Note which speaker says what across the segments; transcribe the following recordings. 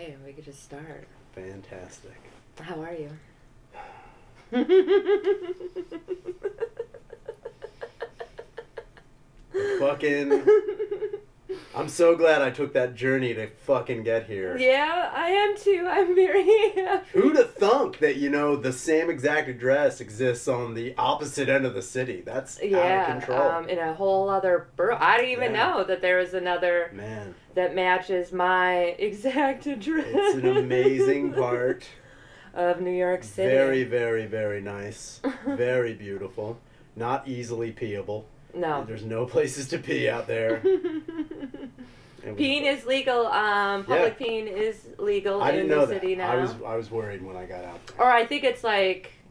Speaker 1: Okay, we could just start.
Speaker 2: Fantastic.
Speaker 1: How are you?
Speaker 2: I'm so glad I took that journey to fucking get here.
Speaker 1: Yeah, I am too. I'm very happy.
Speaker 2: Who'd have thunk that, the same exact address exists on the opposite end of the city? That's out of control.
Speaker 1: In a whole other borough. I didn't even know that there was another that matches my exact address.
Speaker 2: It's an amazing part
Speaker 1: of New York City.
Speaker 2: Very, very, very nice. Very beautiful. Not easily peeable.
Speaker 1: No.
Speaker 2: There's no places to pee out there.
Speaker 1: Peeing is legal. Public peeing is legal in the city now.
Speaker 2: I was worried when I got out there.
Speaker 1: Or I think it's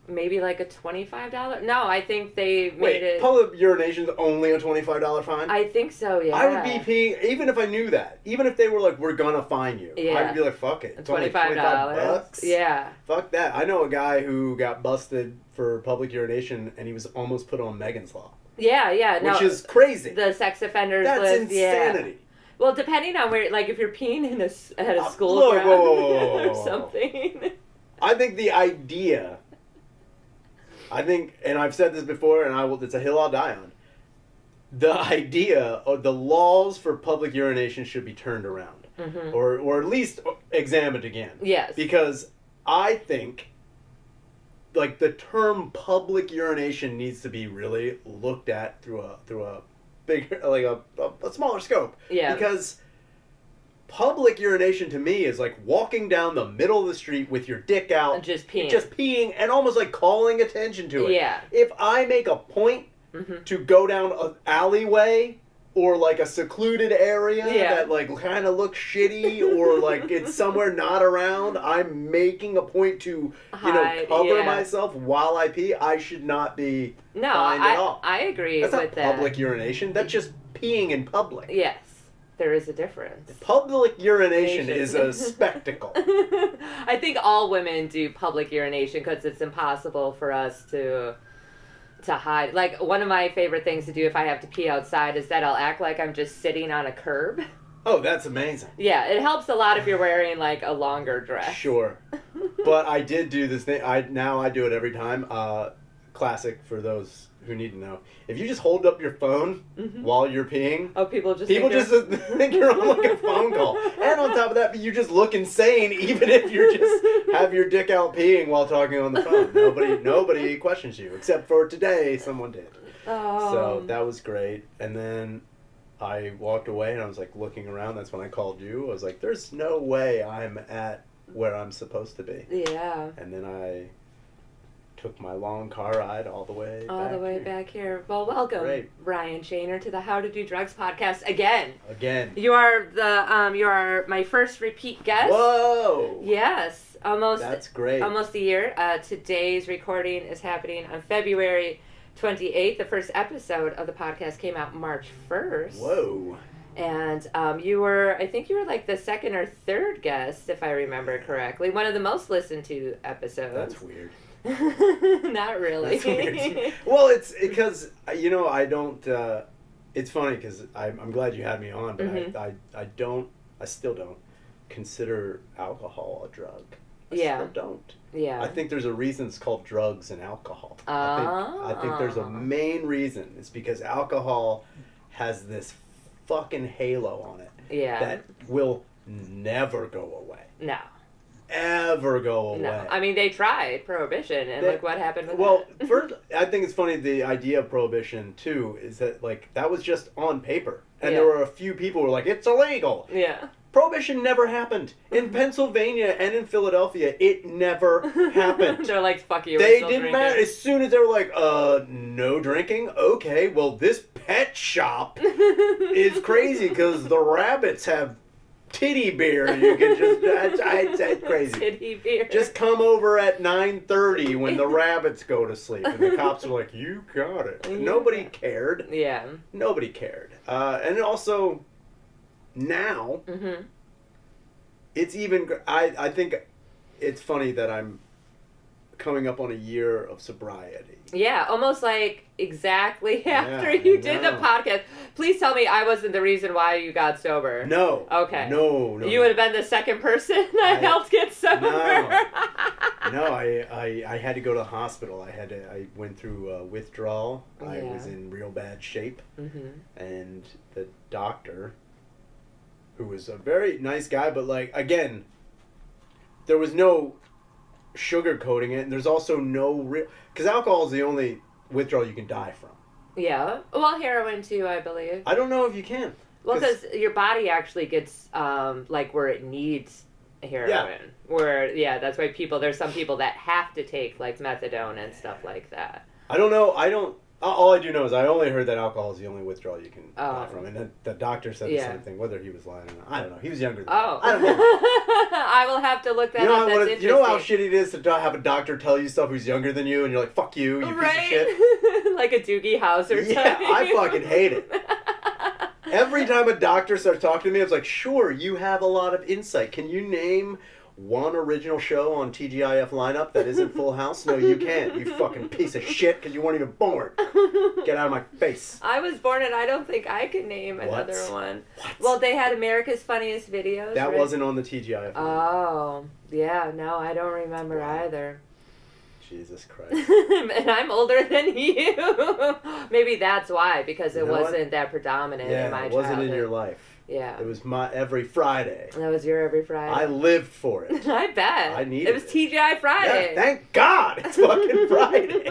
Speaker 1: maybe a $25. No, I think they made it.
Speaker 2: Public urination's only a $25 fine?
Speaker 1: I think so, yeah.
Speaker 2: I would be peeing, even if I knew that. Even if they were like, we're gonna fine you.
Speaker 1: Yeah.
Speaker 2: I'd be like, fuck it. It's
Speaker 1: $25.
Speaker 2: only $25.
Speaker 1: Yeah.
Speaker 2: Fuck that. I know a guy who got busted for public urination and he was almost put on Megan's Law.
Speaker 1: Yeah.
Speaker 2: Which is crazy.
Speaker 1: The sex offenders
Speaker 2: That's
Speaker 1: list.
Speaker 2: insanity.
Speaker 1: Yeah. Well, depending on where, if you're peeing at a school
Speaker 2: whoa.
Speaker 1: or something.
Speaker 2: I think the idea, and I've said this before, and it's a hill I'll die on. The idea of the laws for public urination should be turned around, or at least examined again.
Speaker 1: Yes.
Speaker 2: Because I think, the term public urination needs to be really looked at through a bigger, a smaller scope.
Speaker 1: Yeah.
Speaker 2: Because public urination to me is like walking down the middle of the street with your dick out.
Speaker 1: And just peeing.
Speaker 2: And almost like calling attention to it.
Speaker 1: Yeah.
Speaker 2: If I make a point to go down an alleyway or a secluded area that kind of looks shitty or it's somewhere not around, I'm making a point to cover myself while I pee. I should not be fined at all.
Speaker 1: I agree with that.
Speaker 2: That's not public urination. That's just peeing in public.
Speaker 1: Yes. There is a difference.
Speaker 2: Public urination is a spectacle.
Speaker 1: I think all women do public urination because it's impossible for us to hide. One of my favorite things to do if I have to pee outside is that I'll act like I'm just sitting on a curb.
Speaker 2: Oh, that's amazing.
Speaker 1: Yeah, it helps a lot if you're wearing a longer dress.
Speaker 2: Sure. But I did do this thing. Now I do it every time. Classic for those who need to know. If you just hold up your phone while you're peeing,
Speaker 1: people just
Speaker 2: think you're on a phone call. And on top of that, you just look insane even if you just have your dick out peeing while talking on the phone. Nobody questions you except for today someone did.
Speaker 1: Oh.
Speaker 2: So that was great. And then I walked away and I was looking around. That's when I called you. I was like, there's no way I'm at where I'm supposed to be.
Speaker 1: Yeah.
Speaker 2: And then I took my long car ride all the way
Speaker 1: back here. Well, welcome,
Speaker 2: Great.
Speaker 1: Ryan Shaner, to the How to Do Drugs podcast again.
Speaker 2: You
Speaker 1: are my first repeat guest.
Speaker 2: Whoa!
Speaker 1: Yes, almost.
Speaker 2: That's great.
Speaker 1: Almost a year. Today's recording is happening on February 28th. The first episode of the podcast came out March 1st.
Speaker 2: Whoa!
Speaker 1: And I think you were the second or third guest, if I remember correctly. One of the most listened to episodes.
Speaker 2: That's weird.
Speaker 1: Not really.
Speaker 2: That's weird. Well, it's because I don't. It's funny because I'm glad you had me on, but I still don't consider alcohol a drug. I still don't.
Speaker 1: Yeah.
Speaker 2: I think there's a reason it's called drugs and alcohol. I think there's a main reason. It's because alcohol has this fucking halo on it.
Speaker 1: Yeah.
Speaker 2: That will never go away.
Speaker 1: No.
Speaker 2: Ever go away.
Speaker 1: No. I mean, they tried Prohibition, and look what happened with that.
Speaker 2: First, I think it's funny, the idea of Prohibition, too, is that, that was just on paper. And there were a few people who were like, it's illegal.
Speaker 1: Yeah.
Speaker 2: Prohibition never happened. In Pennsylvania and in Philadelphia, it never happened.
Speaker 1: They're like, fuck you,
Speaker 2: they didn't matter. As soon as they were like, no drinking? Okay, well, this pet shop is crazy because the rabbits have titty beer. You can just, that's crazy.
Speaker 1: Titty beer.
Speaker 2: Just come over at 9:30 when the rabbits go to sleep. And the cops are like, you got it. Nobody cared.
Speaker 1: Yeah.
Speaker 2: Nobody cared. And also, now, it's even, I think it's funny that I'm coming up on a year of sobriety.
Speaker 1: Yeah, almost like exactly after you did the podcast. Please tell me I wasn't the reason why you got sober.
Speaker 2: No.
Speaker 1: Okay.
Speaker 2: No.
Speaker 1: You would have been the second person that helped get sober.
Speaker 2: No, I had to go to the hospital. I went through withdrawal. Yeah. I was in real bad shape. Mm-hmm. And the doctor, who was a very nice guy, but like, again, there was no sugarcoating it, and there's also no real... Because alcohol is the only withdrawal you can die from. Yeah.
Speaker 1: Well, heroin too, I believe.
Speaker 2: I don't know if you can.
Speaker 1: Well, because your body actually gets, like, where it needs heroin. Yeah. Where, that's why there's some people that have to take, like, methadone and stuff like that.
Speaker 2: I don't know. All I do know is I only heard that alcohol is the only withdrawal you can die from. And the doctor said the same thing, whether he was lying or not. I don't know. He was younger than me. I don't know.
Speaker 1: I will have to look that up. That's interesting.
Speaker 2: You know how shitty it is to have a doctor tell you stuff who's younger than you, and you're like, fuck you, you piece of shit?
Speaker 1: Like a Doogie Howser type.
Speaker 2: Yeah, I fucking hate it. Every time a doctor starts talking to me, I was like, sure, you have a lot of insight. Can you name one original show on TGIF lineup that isn't Full House? No, you can't. You fucking piece of shit, because you weren't even born. Get out of my face.
Speaker 1: I was born, and I don't think I can name another one. What? Well, they had America's Funniest Videos.
Speaker 2: That wasn't on the TGIF lineup.
Speaker 1: Oh, yeah. No, I don't remember either.
Speaker 2: Jesus Christ.
Speaker 1: And I'm older than you. Maybe that's why, because it wasn't that predominant in my childhood.
Speaker 2: It wasn't in your life.
Speaker 1: Yeah.
Speaker 2: It was my every Friday.
Speaker 1: That was your every Friday?
Speaker 2: I lived for it.
Speaker 1: I bet.
Speaker 2: I needed it.
Speaker 1: It was TGI Friday.
Speaker 2: Yeah, thank God it's fucking Friday.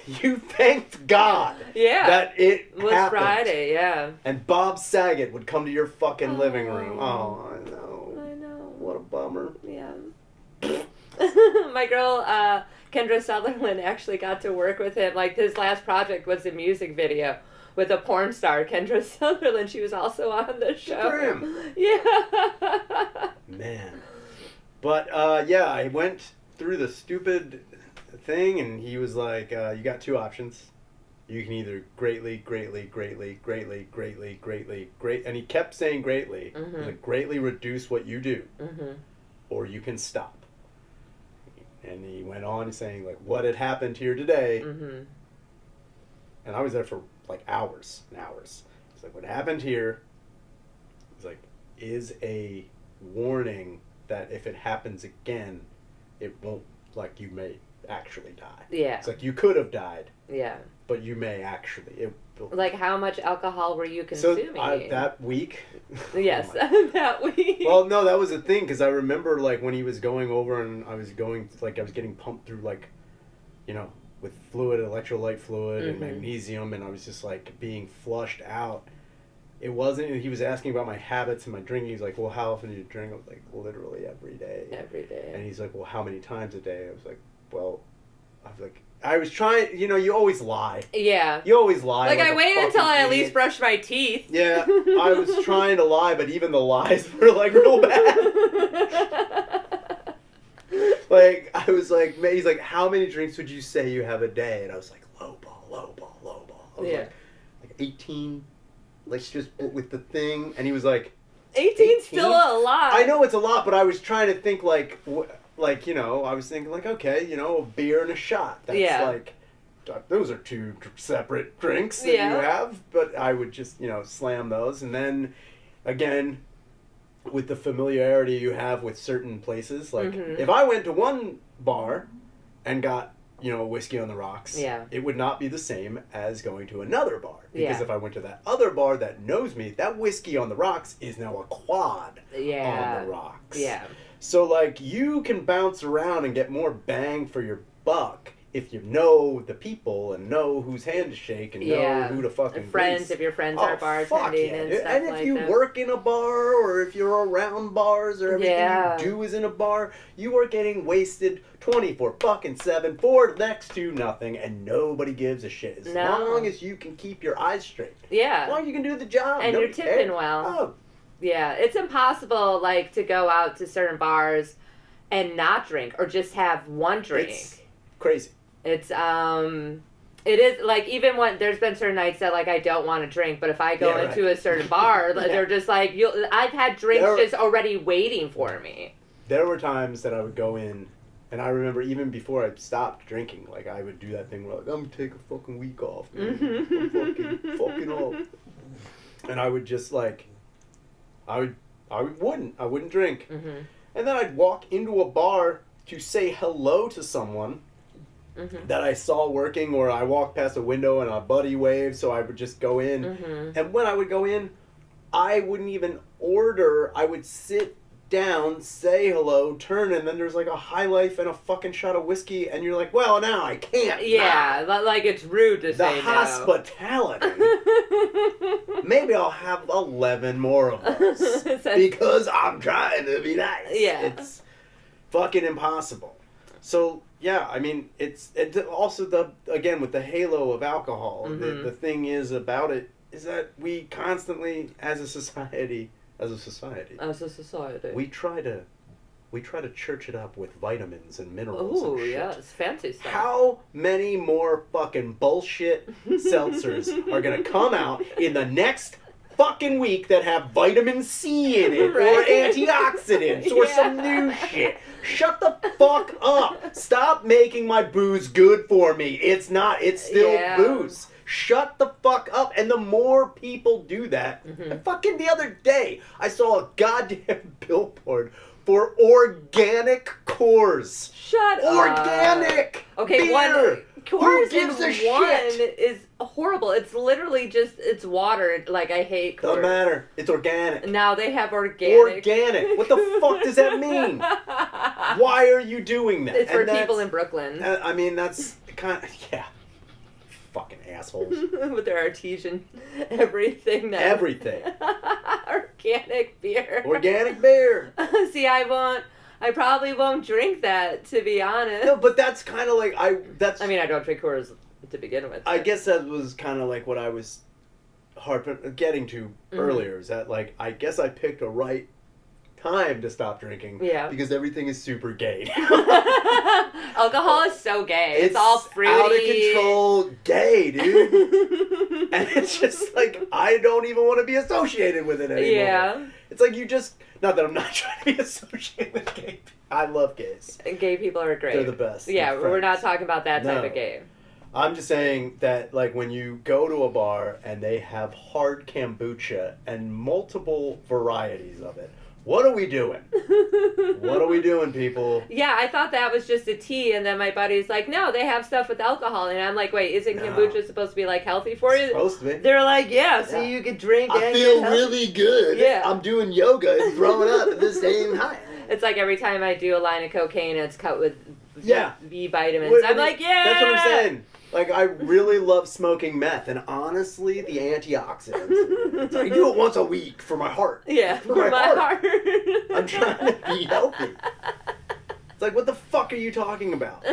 Speaker 2: You thanked God that it
Speaker 1: was
Speaker 2: happened. Friday,
Speaker 1: yeah.
Speaker 2: And Bob Saget would come to your fucking living room. Oh, I know.
Speaker 1: I know.
Speaker 2: What a bummer.
Speaker 1: Yeah. My girl, Kendra Sutherland, actually got to work with him. Like, his last project was a music video with a porn star, Kendra Sutherland. She was also on the show.
Speaker 2: Good for him.
Speaker 1: Yeah.
Speaker 2: Man. But, I went through the stupid thing, and he was like, you got two options. You can either greatly, and he kept saying greatly, like, greatly reduce what you do, or you can stop. And he went on saying, like, what had happened here today, and I was there for, like, hours and hours. He's like, what happened here, he's like, is a warning that if it happens again, it won't, like, you may actually die. Yeah. It's like, you could have died. Yeah. But you may actually.
Speaker 1: Like, how much alcohol were you consuming?
Speaker 2: So, that week?
Speaker 1: Yes, that week.
Speaker 2: Well, no, that was the thing, because I remember, like, when he was going over and I was getting pumped through, like, with fluid, electrolyte fluid and magnesium, and I was just, like, being flushed out. It wasn't, he was asking about my habits and my drinking. He's like, well, how often do you drink? I was like, literally every day.
Speaker 1: Every day.
Speaker 2: And he's like, well, how many times a day? I was like, I was trying, you always lie.
Speaker 1: Yeah.
Speaker 2: You always lie.
Speaker 1: Like I waited until I at least brushed my teeth.
Speaker 2: Yeah, I was trying to lie, but even the lies were, like, real bad. Like, I was like, he's like, how many drinks would you say you have a day? And I was like, low ball. I was like 18, let's just with the thing. And he was like,
Speaker 1: 18's still a lot.
Speaker 2: I know it's a lot, but I was trying to think, like, I was thinking, like, okay, a beer and a shot. That's like, those are two separate drinks that you have. But I would just, slam those. And then, again, with the familiarity you have with certain places, like, if I went to one bar and got, whiskey on the rocks, it would not be the same as going to another bar. Because if I went to that other bar that knows me, that whiskey on the rocks is now a quad on the rocks. Yeah. So, like, you can bounce around and get more bang for your buck if you know the people and know whose hand to shake and know who to fucking
Speaker 1: friends, if your friends are bartending and stuff
Speaker 2: and if you work in a bar or if you're around bars or everything you do is in a bar, you are getting wasted 24/7 for next to nothing, and nobody gives a shit as long as you can keep your eyes straight. Yeah. As long as you can do the job.
Speaker 1: And you're tipping well. Oh. Yeah, it's impossible, like, to go out to certain bars and not drink or just have one drink.
Speaker 2: It's crazy.
Speaker 1: It's, it is, like, even when there's been certain nights that, like, I don't want to drink, but if I go into a certain bar, they're just like, I've had drinks just already waiting for me.
Speaker 2: There were times that I would go in And I remember even before I stopped drinking, like I would do that thing where like, I'm gonna take a fucking week off, man. I'm fucking off. And I would just like, I wouldn't drink.
Speaker 1: Mm-hmm.
Speaker 2: And then I'd walk into a bar to say hello to someone that I saw working, or I walked past a window and a buddy waved, so I would just go in. And when I would go in, I wouldn't even order. I would sit down, say hello, turn, and then there's like a High Life and a fucking shot of whiskey, and you're like, well, now I can't.
Speaker 1: Yeah, like it's rude to say no.
Speaker 2: The hospitality. Maybe I'll have 11 more of those because I'm trying to be nice.
Speaker 1: Yeah.
Speaker 2: It's fucking impossible. So, yeah, I mean, it's also again, with the halo of alcohol, the thing is about it is that we constantly, as a society, we try to church it up with vitamins and minerals and shit.
Speaker 1: Yeah, it's fancy stuff.
Speaker 2: How many more fucking bullshit seltzers are gonna come out in the next fucking week that have vitamin C in it, or antioxidants, or some new shit? Shut the fuck up. Stop making my booze good for me. It's not. It's still booze. Shut the fuck up. And the more people do that, and fucking the other day, I saw a goddamn billboard for organic Coors.
Speaker 1: Shut up.
Speaker 2: Organic
Speaker 1: Okay,
Speaker 2: beer.
Speaker 1: Coors
Speaker 2: Who gives a
Speaker 1: shit
Speaker 2: shit?
Speaker 1: Is horrible. It's literally just, it's water. Like, I hate Coors.
Speaker 2: Doesn't matter. It's organic.
Speaker 1: Now they have organic.
Speaker 2: Organic. What the fuck does that mean? Why are you doing that?
Speaker 1: It's for people in Brooklyn.
Speaker 2: I mean, that's kind of, yeah. Fucking assholes.
Speaker 1: With their artesian everything.
Speaker 2: Everything.
Speaker 1: Organic beer.
Speaker 2: Organic beer.
Speaker 1: See, I probably won't drink that, to be honest.
Speaker 2: No, but that's kind of like, I mean,
Speaker 1: I don't drink Coors to begin with.
Speaker 2: I guess that was kind of like what I was getting to earlier, is that like, I guess I picked a right time to stop drinking.
Speaker 1: Yeah.
Speaker 2: Because everything is super gay.
Speaker 1: Alcohol is so gay. It's all fruity.
Speaker 2: Out of control gay, dude. And it's just like, I don't even want to be associated with it anymore. Yeah. It's like you just, not that I'm not trying to be associated with gay people. I love gays.
Speaker 1: Gay people are great.
Speaker 2: They're the best.
Speaker 1: Yeah, we're not talking about that type of gay.
Speaker 2: I'm just saying that, like, when you go to a bar and they have hard kombucha and multiple varieties of it, what are we doing? What are we doing, people?
Speaker 1: Yeah, I thought that was just a tea, and then my buddy's like, no, they have stuff with alcohol. And I'm like, wait, isn't kombucha supposed to be, like, healthy for you?
Speaker 2: It's supposed to be.
Speaker 1: They're like, yeah, so you could drink and
Speaker 2: I feel really good.
Speaker 1: Yeah.
Speaker 2: I'm doing yoga and throwing up at the same time.
Speaker 1: It's like every time I do a line of cocaine, it's cut with B vitamins. I'm like, yeah!
Speaker 2: That's what I'm saying. Like, I really love smoking meth, and honestly, the antioxidants. I do it once a week for my heart.
Speaker 1: Yeah, for my heart.
Speaker 2: I'm trying to be healthy. It's like, what the fuck are you talking about?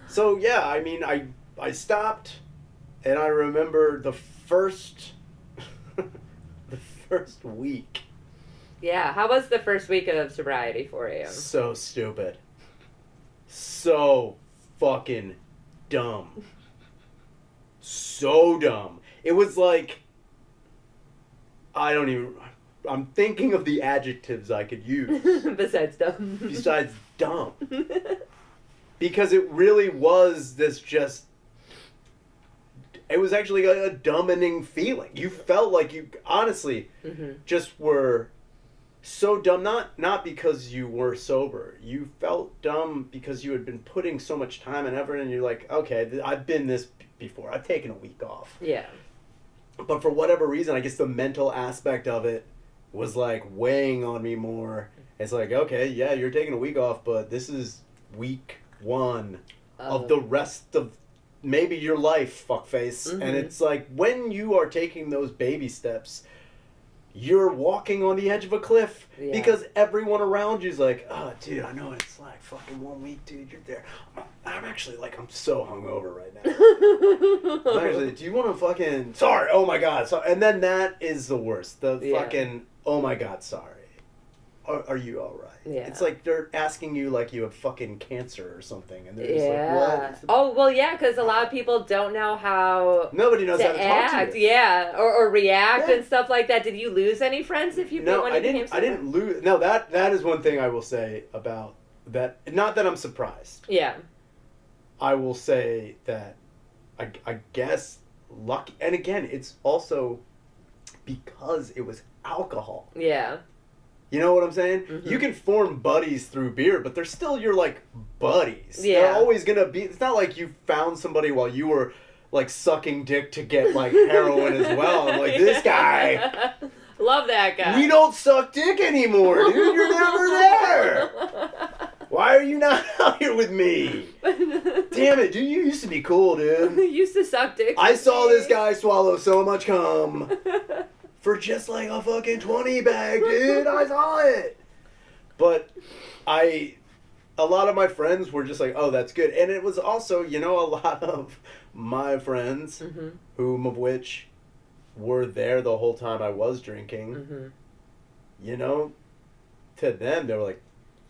Speaker 2: So, yeah, I mean, I stopped, and I remember the first week.
Speaker 1: Yeah, how was the first week of sobriety for you?
Speaker 2: So stupid. So fucking dumb. So dumb. It was like, I'm thinking of the adjectives I could use.
Speaker 1: Besides dumb.
Speaker 2: Because it really was this just, it was actually a dumbing feeling. You felt like you, honestly, just were so dumb. Not because you were sober. You felt dumb because you had been putting so much time and effort, and you're like, okay, I've been this before. I've taken a week off.
Speaker 1: Yeah.
Speaker 2: But for whatever reason, I guess the mental aspect of it was like weighing on me more. It's like, okay, yeah, you're taking a week off, but this is week 1 of the rest of maybe your life, fuckface. And it's like, when you are taking those baby steps, you're walking on the edge of a cliff because everyone around you is like, oh, dude, I know it's like fucking 1 week, dude, you're there. I'm actually like, I'm so hungover right now. Actually, do you want to fucking, sorry, oh my God. So, and then that is the worst. The fucking, oh my God, sorry. Are you all right? Yeah. It's like they're asking you like you have fucking cancer or something, and they're just like, what?
Speaker 1: Oh, well, yeah, because a lot of people don't know how.
Speaker 2: Nobody knows how to
Speaker 1: act,
Speaker 2: talk to you.
Speaker 1: Yeah, or react and stuff like that. Did you lose any friends if you?
Speaker 2: No, I didn't lose. No, that is one thing I will say about not that I'm surprised.
Speaker 1: Yeah.
Speaker 2: I will say that I guess lucky, and again, it's also because it was alcohol.
Speaker 1: Yeah.
Speaker 2: You know what I'm saying?
Speaker 1: Mm-hmm.
Speaker 2: You can form buddies through beer, but they're still your, like, buddies.
Speaker 1: Yeah.
Speaker 2: They're always gonna be... It's not like you found somebody while you were, like, sucking dick to get, like, heroin as well. I'm like, this guy...
Speaker 1: Love that guy.
Speaker 2: We don't suck dick anymore, dude. You're never there. Why are you not out here with me? Damn it, dude. You used to be cool, dude.
Speaker 1: You used to suck dick.
Speaker 2: I saw this guy swallow so much cum. For just like a fucking 20 bag, dude. I saw it. But a lot of my friends were just like, oh, that's good. And it was also, a lot of my friends,
Speaker 1: mm-hmm.
Speaker 2: whom of which were there the whole time I was drinking,
Speaker 1: mm-hmm.
Speaker 2: To them, they were like,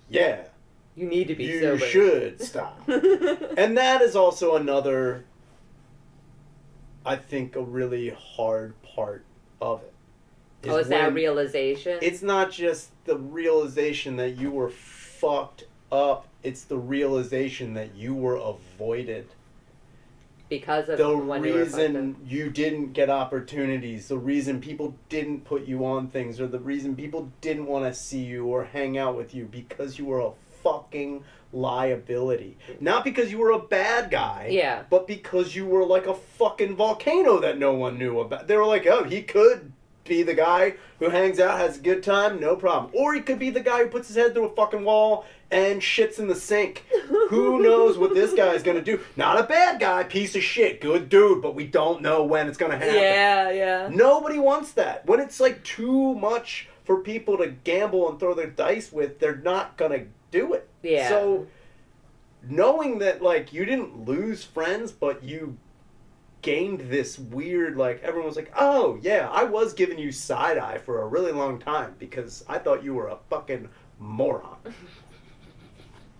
Speaker 2: yeah.
Speaker 1: You need to be
Speaker 2: You
Speaker 1: sober.
Speaker 2: should stop. And that is also another, I think, a really hard part of it.
Speaker 1: Is that realization?
Speaker 2: It's not just the realization that you were fucked up. It's the realization that you were avoided.
Speaker 1: Because of
Speaker 2: the
Speaker 1: when
Speaker 2: reason you didn't get opportunities, the reason people didn't put you on things, or the reason people didn't want to see you or hang out with you, because you were a fucking liability. Not because you were a bad guy,
Speaker 1: yeah,
Speaker 2: but because you were like a fucking volcano that no one knew about. They were like, oh, he could be the guy who hangs out, has a good time, no problem. Or he could be the guy who puts his head through a fucking wall and shits in the sink. Who knows what this guy's gonna do? Not a bad guy, piece of shit, good dude, but we don't know when it's gonna happen.
Speaker 1: Yeah.
Speaker 2: Nobody wants that. When it's like too much for people to gamble and throw their dice with, they're not gonna do it.
Speaker 1: Yeah.
Speaker 2: So knowing that, like, you didn't lose friends, but you gained this weird, like, everyone was like, oh, yeah, I was giving you side-eye for a really long time because I thought you were a fucking moron.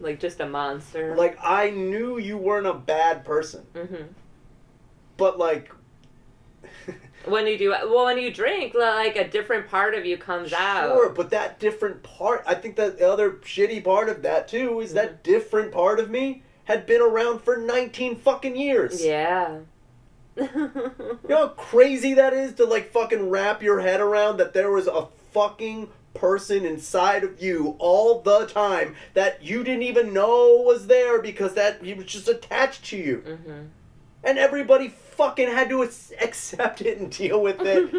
Speaker 1: Like, just a monster.
Speaker 2: Like, I knew you weren't a bad person.
Speaker 1: Mm-hmm.
Speaker 2: But, like...
Speaker 1: when you drink, like, a different part of you comes out.
Speaker 2: Sure, but that different part, I think that the other shitty part of that, too, is that different part of me had been around for 19 fucking years.
Speaker 1: Yeah.
Speaker 2: You know how crazy that is to, like, fucking wrap your head around that there was a fucking person inside of you all the time that you didn't even know was there because that he was just attached to you.
Speaker 1: Mm-hmm.
Speaker 2: And everybody fucking had to accept it and deal with it.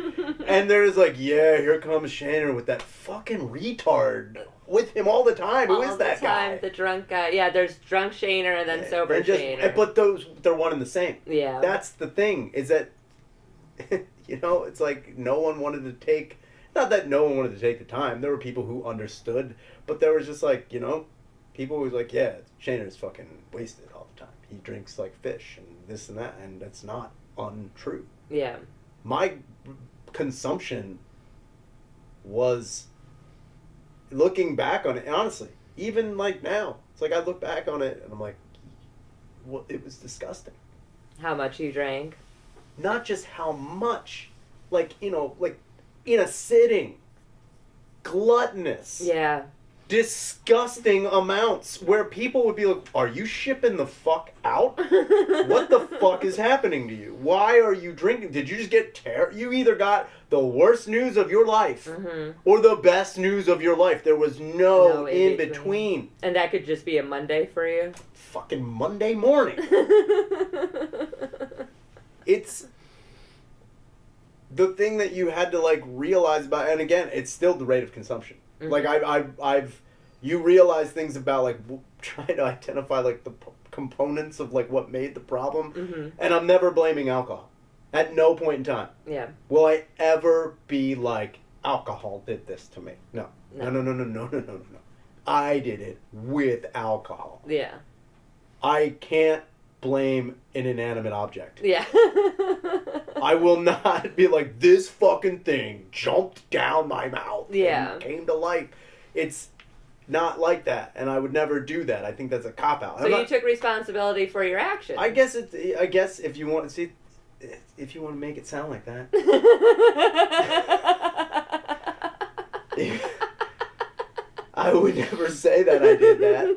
Speaker 2: And there's like, yeah, here comes Shannon with that fucking retard with him all the time. Who is that guy?
Speaker 1: The drunk guy. Yeah, there's drunk Shaner and then sober Shaner.
Speaker 2: But they're one and the same.
Speaker 1: Yeah.
Speaker 2: That's the thing, is that, it's like no one wanted to take, not that no one wanted to take the time. There were people who understood, but there was just like, people who was like, yeah, Shaner's fucking wasted all the time. He drinks like fish and this and that, and that's not untrue.
Speaker 1: Yeah. My
Speaker 2: consumption was, looking back on it, honestly, even like now, it's like I look back on it and I'm like, well, it was disgusting.
Speaker 1: How much you drank?
Speaker 2: Not just how much, like, like in a sitting, gluttonous.
Speaker 1: Yeah.
Speaker 2: Disgusting amounts where people would be like, are you shipping the fuck out? What the fuck is happening to you? Why are you drinking? Did you just get you either got the worst news of your life or the best news of your life. There was no in between.
Speaker 1: And that could just be a Monday for you?
Speaker 2: Fucking Monday morning. It's the thing that you had to, like, realize about, and again, it's still the rate of consumption. Mm-hmm. Like, you realize things about, like, trying to identify, like, the components of, like, what made the problem, and I'm never blaming alcohol. At no point in time.
Speaker 1: Yeah.
Speaker 2: Will I ever be like, alcohol did this to me? No. No. I did it with alcohol.
Speaker 1: Yeah.
Speaker 2: I can't blame an inanimate object.
Speaker 1: Yeah.
Speaker 2: I will not be like, this fucking thing jumped down my mouth and came to life. It's not like that, and I would never do that. I think that's a cop-out.
Speaker 1: So you took responsibility for your actions.
Speaker 2: I guess if you want to see, if you want to make it sound like that. I would never say that I did that.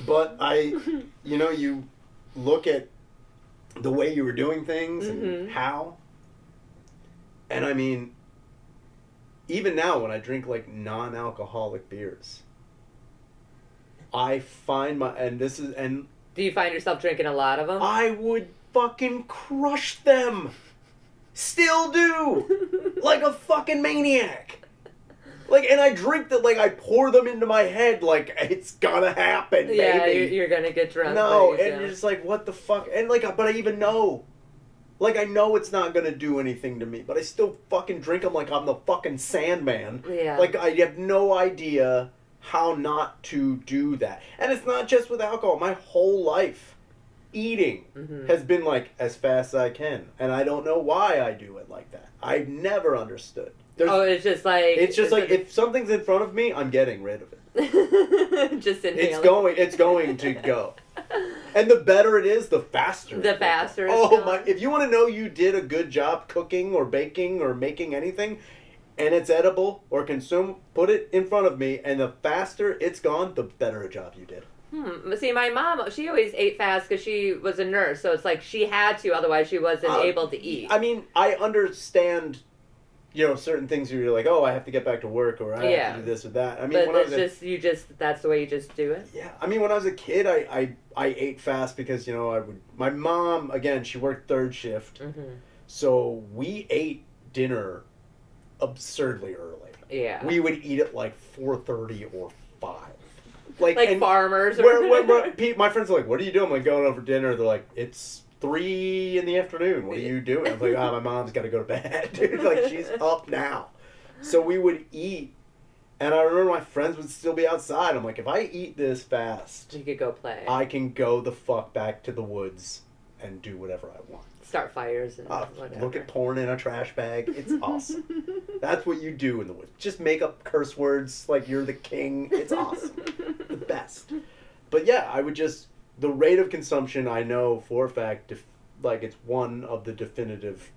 Speaker 2: But you look at the way you were doing things and how. And I mean, even now when I drink like non-alcoholic beers, I find
Speaker 1: do you find yourself drinking a lot of them?
Speaker 2: I would fucking crush them. Still do. Like a fucking maniac. Like, and I drink that, like, I pour them into my head like it's gonna happen, baby.
Speaker 1: Yeah, you're gonna get drunk.
Speaker 2: No, and you're just like, what the fuck? And, like, but I even know. Like, I know it's not gonna do anything to me, but I still fucking drink them like I'm the fucking Sandman.
Speaker 1: Yeah.
Speaker 2: Like, I have no idea how not to do that. And it's not just with alcohol. My whole life, eating has been, like, as fast as I can. And I don't know why I do it like that. I've never understood.
Speaker 1: It's just like...
Speaker 2: if something's in front of me, I'm getting rid of
Speaker 1: it. Just inhaling.
Speaker 2: It's going to go. And the better it is, the faster.
Speaker 1: The faster it's
Speaker 2: going.
Speaker 1: my!
Speaker 2: If you want to know you did a good job cooking or baking or making anything, and it's edible or consumed, put it in front of me, and the faster it's gone, the better a job you did.
Speaker 1: See, my mom, she always ate fast because she was a nurse, so it's like she had to, otherwise she wasn't able to eat.
Speaker 2: I mean, I understand... certain things where you're like, oh, I have to get back to work, or I have to do this or that. I mean,
Speaker 1: but that's the way you just do it?
Speaker 2: Yeah. I mean, when I was a kid, I ate fast because, my mom, again, she worked third shift. So we ate dinner absurdly early.
Speaker 1: Yeah.
Speaker 2: We would eat at like 4:30 or 5.
Speaker 1: Like farmers.
Speaker 2: My friends are like, what are you doing? I'm like, going over dinner. They're like, it's 3 in the afternoon. What are you doing? I was like, my mom's got to go to bed. Dude, like, she's up now. So we would eat, and I remember my friends would still be outside. I'm like, if I eat this fast,
Speaker 1: you could go play.
Speaker 2: I can go the fuck back to the woods and do whatever I want.
Speaker 1: Start fires and whatever.
Speaker 2: Look at porn in a trash bag. It's awesome. That's what you do in the woods. Just make up curse words like you're the king. It's awesome. The best. But yeah, I would just... The rate of consumption, I know for a fact, it's one of the definitive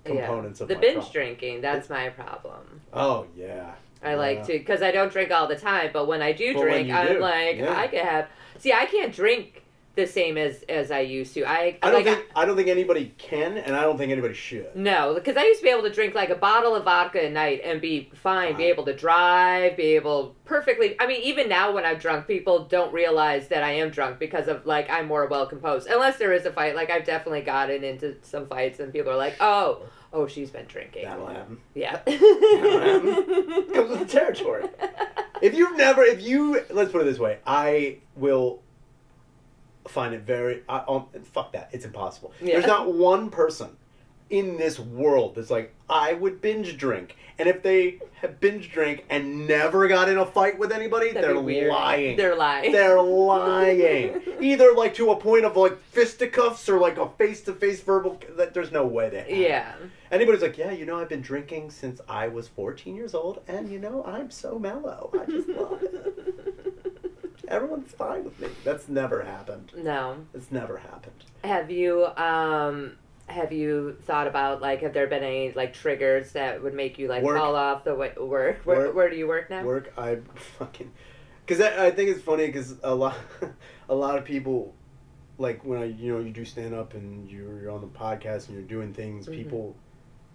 Speaker 2: components of
Speaker 1: the
Speaker 2: my
Speaker 1: binge
Speaker 2: problem.
Speaker 1: Drinking. That's my problem.
Speaker 2: Oh yeah.
Speaker 1: I like to, because I don't drink all the time, but when I do drink, I'm like, I could have. See, I can't drink the same as I used to. I
Speaker 2: don't think anybody can, and I don't think anybody should.
Speaker 1: No, because I used to be able to drink like a bottle of vodka a night and be fine, be able to drive, be able perfectly. I mean, even now when I'm drunk, people don't realize that I am drunk because of like I'm more well composed. Unless there is a fight, like I've definitely gotten into some fights and people are like, oh, she's been drinking.
Speaker 2: That'll happen.
Speaker 1: Yeah.
Speaker 2: That'll happen. Comes with the territory. Let's put it this way, I will find it very... fuck that. It's impossible. Yeah. There's not one person in this world that's like, I would binge drink. And if they have binge drank and never got in a fight with anybody, they're lying.
Speaker 1: They're lying.
Speaker 2: They're lying. Either like to a point of like fisticuffs or like a face-to-face verbal... There's no way that happens.
Speaker 1: Yeah.
Speaker 2: Anybody's like, yeah, I've been drinking since I was 14 years old, and I'm so mellow. I just love it. Everyone's fine with me. That's never happened.
Speaker 1: No.
Speaker 2: It's never happened.
Speaker 1: Have you thought about, like, have there been any, like, triggers that would make you, like, fall off the way... Work? Where do you work now?
Speaker 2: Work, I fucking... Because I think it's funny because a lot of people, like, when you do stand-up and you're on the podcast and you're doing things, people,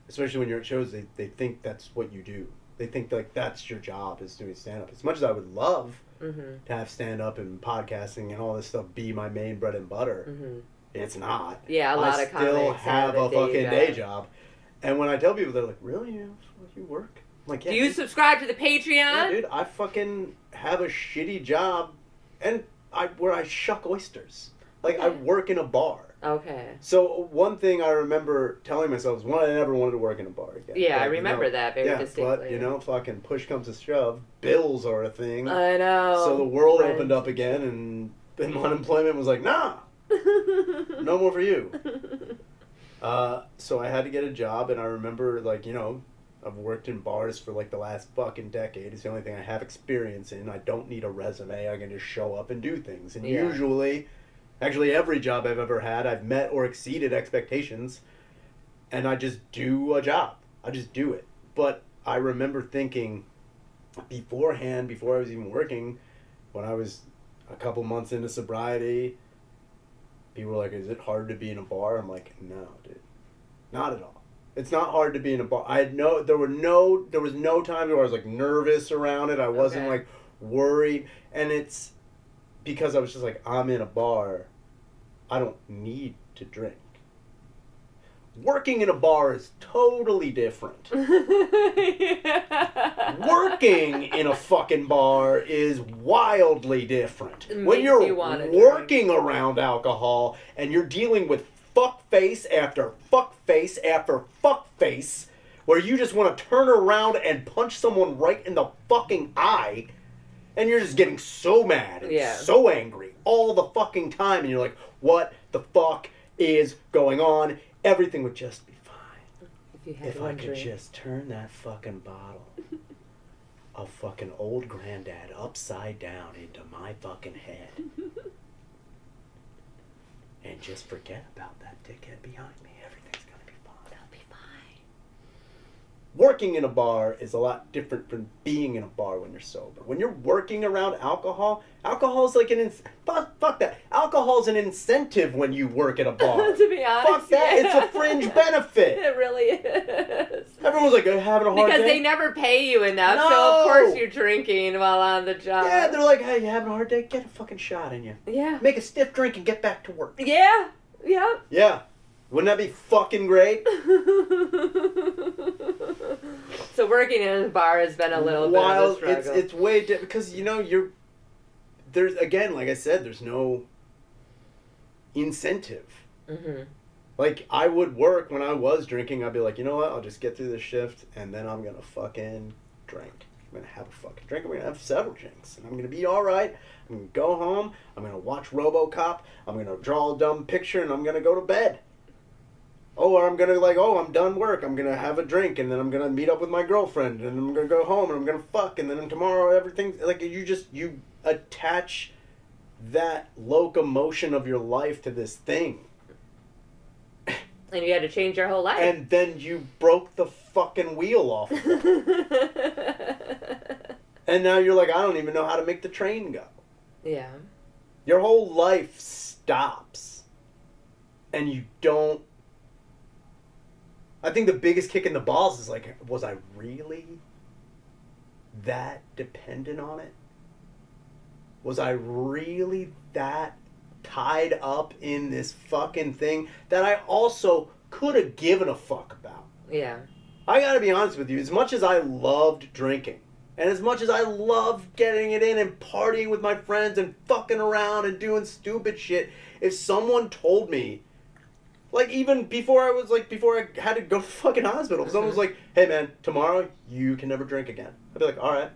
Speaker 2: especially when you're at shows, they think that's what you do. They think, like, that's your job, is doing stand-up. As much as I would love... to have stand-up and podcasting and all this stuff be my main bread and butter. It's not.
Speaker 1: Yeah, a lot of comics
Speaker 2: still have a fucking day job. And when I tell people, they're like, really? You work? I'm like, yeah.
Speaker 1: Do you subscribe to the Patreon?
Speaker 2: Yeah, dude, I fucking have a shitty job and where I shuck oysters. Like, I work in a bar.
Speaker 1: Okay.
Speaker 2: So one thing I remember telling myself is, I never wanted to work in a bar again.
Speaker 1: Yeah, I remember that very distinctly.
Speaker 2: But, fucking push comes to shove. Bills are a thing.
Speaker 1: I know.
Speaker 2: So the world opened up again, and unemployment was like, nah, no more for you. So I had to get a job, and I remember, like, I've worked in bars for, like, the last fucking decade. It's the only thing I have experience in. I don't need a resume. I can just show up and do things. And usually... Actually, every job I've ever had, I've met or exceeded expectations, and I just do a job. I just do it. But I remember thinking, beforehand, before I was even working, when I was a couple months into sobriety, people were like, is it hard to be in a bar? I'm like, no, dude. Not at all. It's not hard to be in a bar. There was no time where I was like nervous around it. I wasn't like worried. And it's because I was just like, I'm in a bar. I don't need to drink. Working in a bar is totally different. Working in a fucking bar is wildly different. When you're working around alcohol and you're dealing with fuck face after fuck face after fuck face, where you just want to turn around and punch someone right in the fucking eye, and you're just getting so mad and so angry all the fucking time, and you're like, what the fuck is going on? Everything would just be fine if I could just turn that fucking bottle of fucking old granddad upside down into my fucking head and just forget about that dickhead behind me. Everything's gonna be fine.
Speaker 1: It'll be fine.
Speaker 2: Working in a bar is a lot different from being in a bar when you're sober. When you're working around alcohol is like fuck that. Alcohol's an incentive when you work at a bar.
Speaker 1: To be honest,
Speaker 2: fuck that. It's a fringe benefit.
Speaker 1: It really is.
Speaker 2: Everyone's like, having a hard day.
Speaker 1: Because they never pay you enough, so of course you're drinking while on the job.
Speaker 2: Yeah, they're like, hey, you having a hard day? Get a fucking shot in you.
Speaker 1: Yeah.
Speaker 2: Make a stiff drink and get back to work.
Speaker 1: Yeah. Yeah.
Speaker 2: Yeah. Wouldn't that be fucking great?
Speaker 1: So working in a bar has been a little bit of a struggle.
Speaker 2: It's way different because there's again, like I said, there's no incentive. Mm-hmm. Like I would work when I was drinking. I'd be like, you know what? I'll just get through this shift and then I'm gonna fucking drink. I'm gonna have a fucking drink. I'm gonna have several drinks and I'm gonna be all right. I'm gonna go home. I'm gonna watch RoboCop. I'm gonna draw a dumb picture and I'm gonna go to bed. Or I'm going to I'm done work. I'm going to have a drink and then I'm going to meet up with my girlfriend and I'm going to go home and I'm going to fuck and then tomorrow everything's like you attach that locomotion of your life to this thing.
Speaker 1: And you had to change your whole life.
Speaker 2: And then you broke the fucking wheel off of it. And now you're like, I don't even know how to make the train go.
Speaker 1: Yeah.
Speaker 2: Your whole life stops. And you don't... I think the biggest kick in the balls is like, was I really that dependent on it? Was I really that tied up in this fucking thing that I also could have given a fuck about?
Speaker 1: Yeah.
Speaker 2: I gotta be honest with you, as much as I loved drinking, and as much as I loved getting it in and partying with my friends and fucking around and doing stupid shit, if someone told me, like, even before I had to go to fucking hospital, if someone was like, hey man, tomorrow you can never drink again. I'd be like, alright.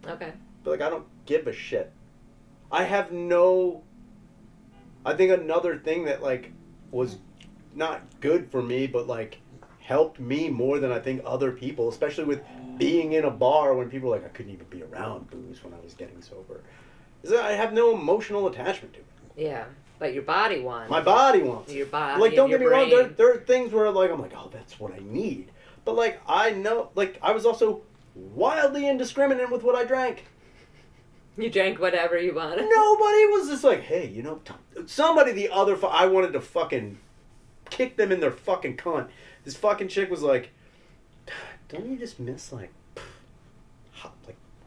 Speaker 1: Okay.
Speaker 2: But like, I don't give a shit. I think another thing that like was not good for me, but like helped me more than I think other people, especially with being in a bar when people were like, I couldn't even be around booze when I was getting sober, is that I have no emotional attachment to it.
Speaker 1: Yeah. But your body wants.
Speaker 2: My body wants.
Speaker 1: Your body.
Speaker 2: Like, don't get me wrong. There are things where like I'm like, oh, that's what I need. But like I know, like I was also wildly indiscriminate with what I drank.
Speaker 1: You drank whatever you wanted.
Speaker 2: Nobody was just like, hey, somebody I wanted to fucking kick them in their fucking cunt. This fucking chick was like, don't you just miss like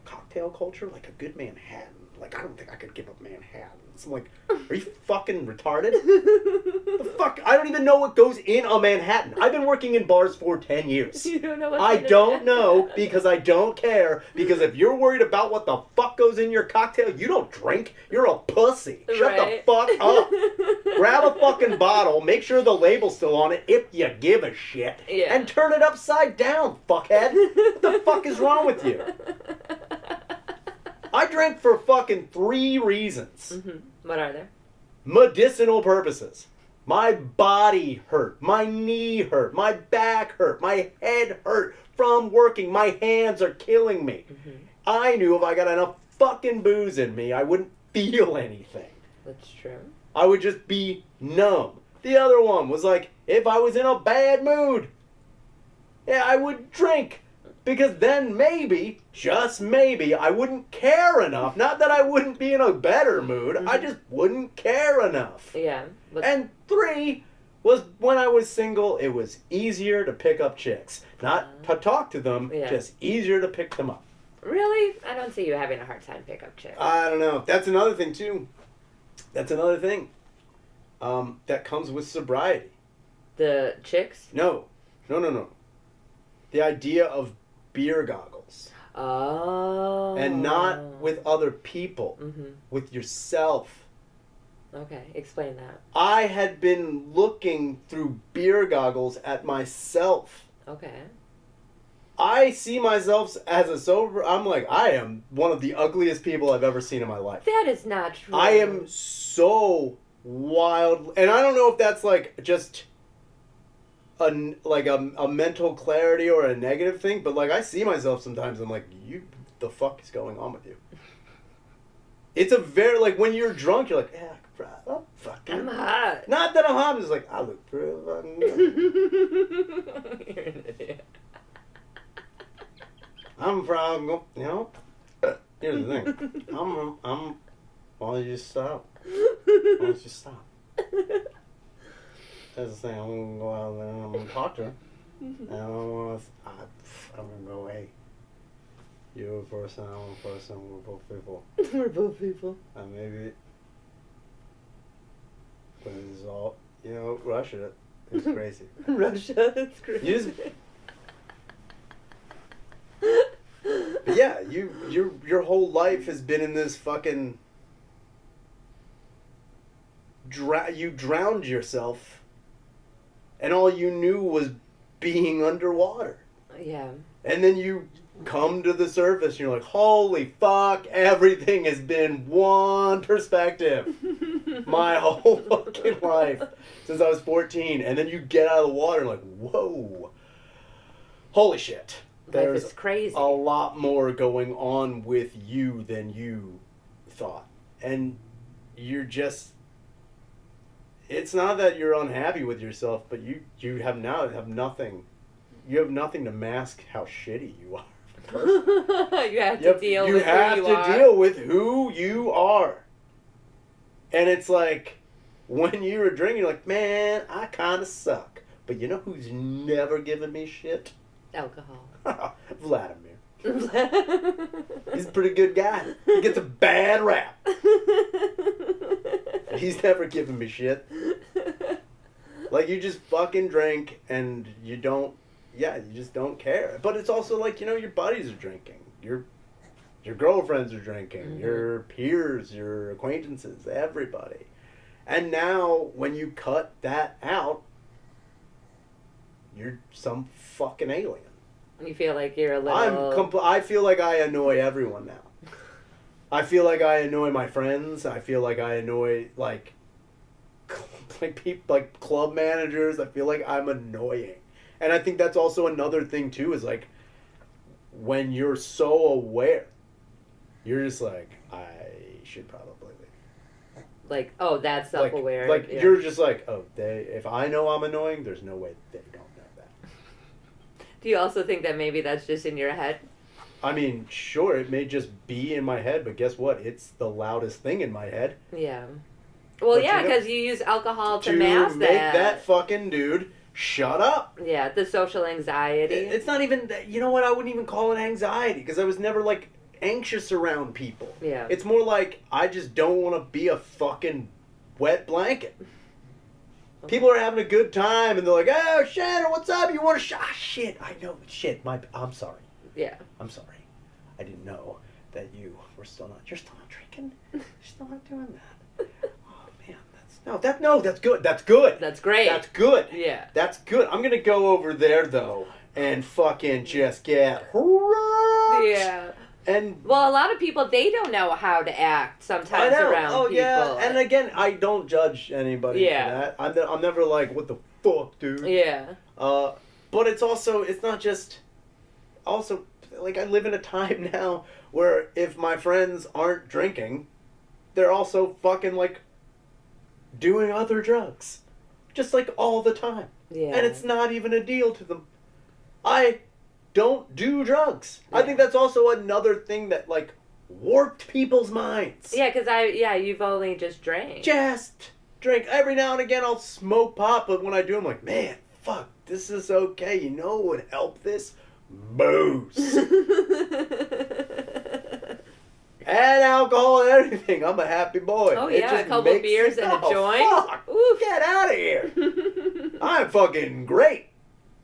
Speaker 2: cocktail culture, like a good Manhattan? Like, I don't think I could give up Manhattan. So I'm like, are you fucking retarded? The fuck? I don't even know what goes in a Manhattan. I've been working in bars for 10 years.
Speaker 1: You don't know what
Speaker 2: I don't know because I don't care. Because if you're worried about what the fuck goes in your cocktail, you don't drink. You're a pussy. Shut the fuck up. Grab a fucking bottle, make sure the label's still on it if you give a shit, and turn it upside down, fuckhead. What the fuck is wrong with you? I drank for fucking 3 reasons.
Speaker 1: Mm-hmm. What are they?
Speaker 2: Medicinal purposes. My body hurt. My knee hurt. My back hurt. My head hurt from working. My hands are killing me. Mm-hmm. I knew if I got enough fucking booze in me, I wouldn't feel anything.
Speaker 1: That's true.
Speaker 2: I would just be numb. The other one was like, if I was in a bad mood, I would drink. Because then maybe, just maybe, I wouldn't care enough. Not that I wouldn't be in a better mood. I just wouldn't care enough.
Speaker 1: Yeah.
Speaker 2: And 3 was when I was single, it was easier to pick up chicks. Not to talk to them, just easier to pick them up.
Speaker 1: Really? I don't see you having a hard time pick up chicks.
Speaker 2: I don't know. That's another thing, too. That's another thing that comes with sobriety.
Speaker 1: The chicks?
Speaker 2: No. The idea of beer goggles.
Speaker 1: Oh.
Speaker 2: And not with other people. With yourself.
Speaker 1: Okay, explain that.
Speaker 2: I had been looking through beer goggles at myself.
Speaker 1: Okay.
Speaker 2: I see myself as a sober... I'm like, I am one of the ugliest people I've ever seen in my life.
Speaker 1: That is not true.
Speaker 2: I am so wild. And I don't know if that's like just... a mental clarity or a negative thing, but like I see myself sometimes, I'm like, the fuck is going on with you? It's a very, like, when you're drunk, you're like, yeah, bro,
Speaker 1: I'm hot.
Speaker 2: Not that I'm hot, I'm just like, I look pretty fucking good.
Speaker 1: You're an idiot.
Speaker 2: I'm from, you know, here's the thing, why don't you stop? Why don't you stop? That's the thing. I'm gonna go out there and I'm gonna talk to her. And I'm gonna go, hey, you're a person, I'm a person, we're both people.
Speaker 1: We're both people.
Speaker 2: And maybe when it's all, you know, Russia is crazy.
Speaker 1: Russia, it's crazy.
Speaker 2: But yeah, your whole life has been in this fucking you drowned yourself. And all you knew was being underwater.
Speaker 1: Yeah.
Speaker 2: And then you come to the surface and you're like, holy fuck, everything has been one perspective. My whole fucking life. Since I was 14. And then you get out of the water and like, whoa. Holy shit.
Speaker 1: Life is crazy.
Speaker 2: A lot more going on with you than you thought. And you're just... It's not that you're unhappy with yourself, but you have nothing. You have nothing to mask how shitty you are.
Speaker 1: You have to deal with who you are.
Speaker 2: You have to deal with who you are. And it's like, when you're drinking, you're like, man, I kind of suck. But you know who's never given me shit?
Speaker 1: Alcohol.
Speaker 2: Vladimir. He's a pretty good guy. He gets a bad rap. He's never given me shit. Like, you just fucking drink and you just don't care. But it's also like, you know, your buddies are drinking. Your girlfriends are drinking. Your peers, your acquaintances, everybody. And now, when you cut that out, you're some fucking alien.
Speaker 1: You feel like you're a little...
Speaker 2: I feel like I annoy everyone now. I feel like I annoy my friends. I feel like I annoy, like people, like club managers. I feel like I'm annoying. And I think that's also another thing, too, is like, when you're so aware, you're just like, I should probably leave.
Speaker 1: Like, oh, that's self-aware.
Speaker 2: Like you're just like, oh, if I know I'm annoying, there's no way they don't know that.
Speaker 1: Do you also think that maybe that's just in your head?
Speaker 2: I mean, sure, it may just be in my head, but guess what? It's the loudest thing in my head.
Speaker 1: Yeah. Well, but yeah, because you use alcohol to mask that.
Speaker 2: To make that fucking dude shut up.
Speaker 1: Yeah, the social anxiety.
Speaker 2: It's not even, you know what, I wouldn't even call it anxiety, because I was never, like, anxious around people.
Speaker 1: Yeah.
Speaker 2: It's more like, I just don't want to be a fucking wet blanket. Okay. People are having a good time, and they're like, oh, Shannon, what's up? You want a shot? Ah, shit, I know. Shit, I'm sorry.
Speaker 1: Yeah.
Speaker 2: I'm sorry. I didn't know that you're still not drinking? You're still not doing that? Oh, man, that's good. That's good.
Speaker 1: That's great.
Speaker 2: That's good.
Speaker 1: Yeah.
Speaker 2: That's good. I'm going to go over there, though, and fucking just get rocked.
Speaker 1: Yeah.
Speaker 2: And
Speaker 1: well, a lot of people, they don't know how to act sometimes around people.
Speaker 2: Yeah. And again, I don't judge anybody for that. I'm never like, what the fuck, dude?
Speaker 1: Yeah.
Speaker 2: But it's not just... Also, like, I live in a time now where if my friends aren't drinking, they're also fucking, like, doing other drugs. Just, like, all the time.
Speaker 1: Yeah.
Speaker 2: And it's not even a deal to them. I don't do drugs. Yeah. I think that's also another thing that, like, warped people's minds.
Speaker 1: Yeah, because you've only just drank.
Speaker 2: Just drink. Every now and again I'll smoke pot, but when I do, I'm like, man, fuck, this is okay. You know what would help this? Booze. And alcohol and everything. I'm a happy boy.
Speaker 1: Oh, yeah, a couple beers and a joint.
Speaker 2: Fuck. Get out of here. I'm fucking great.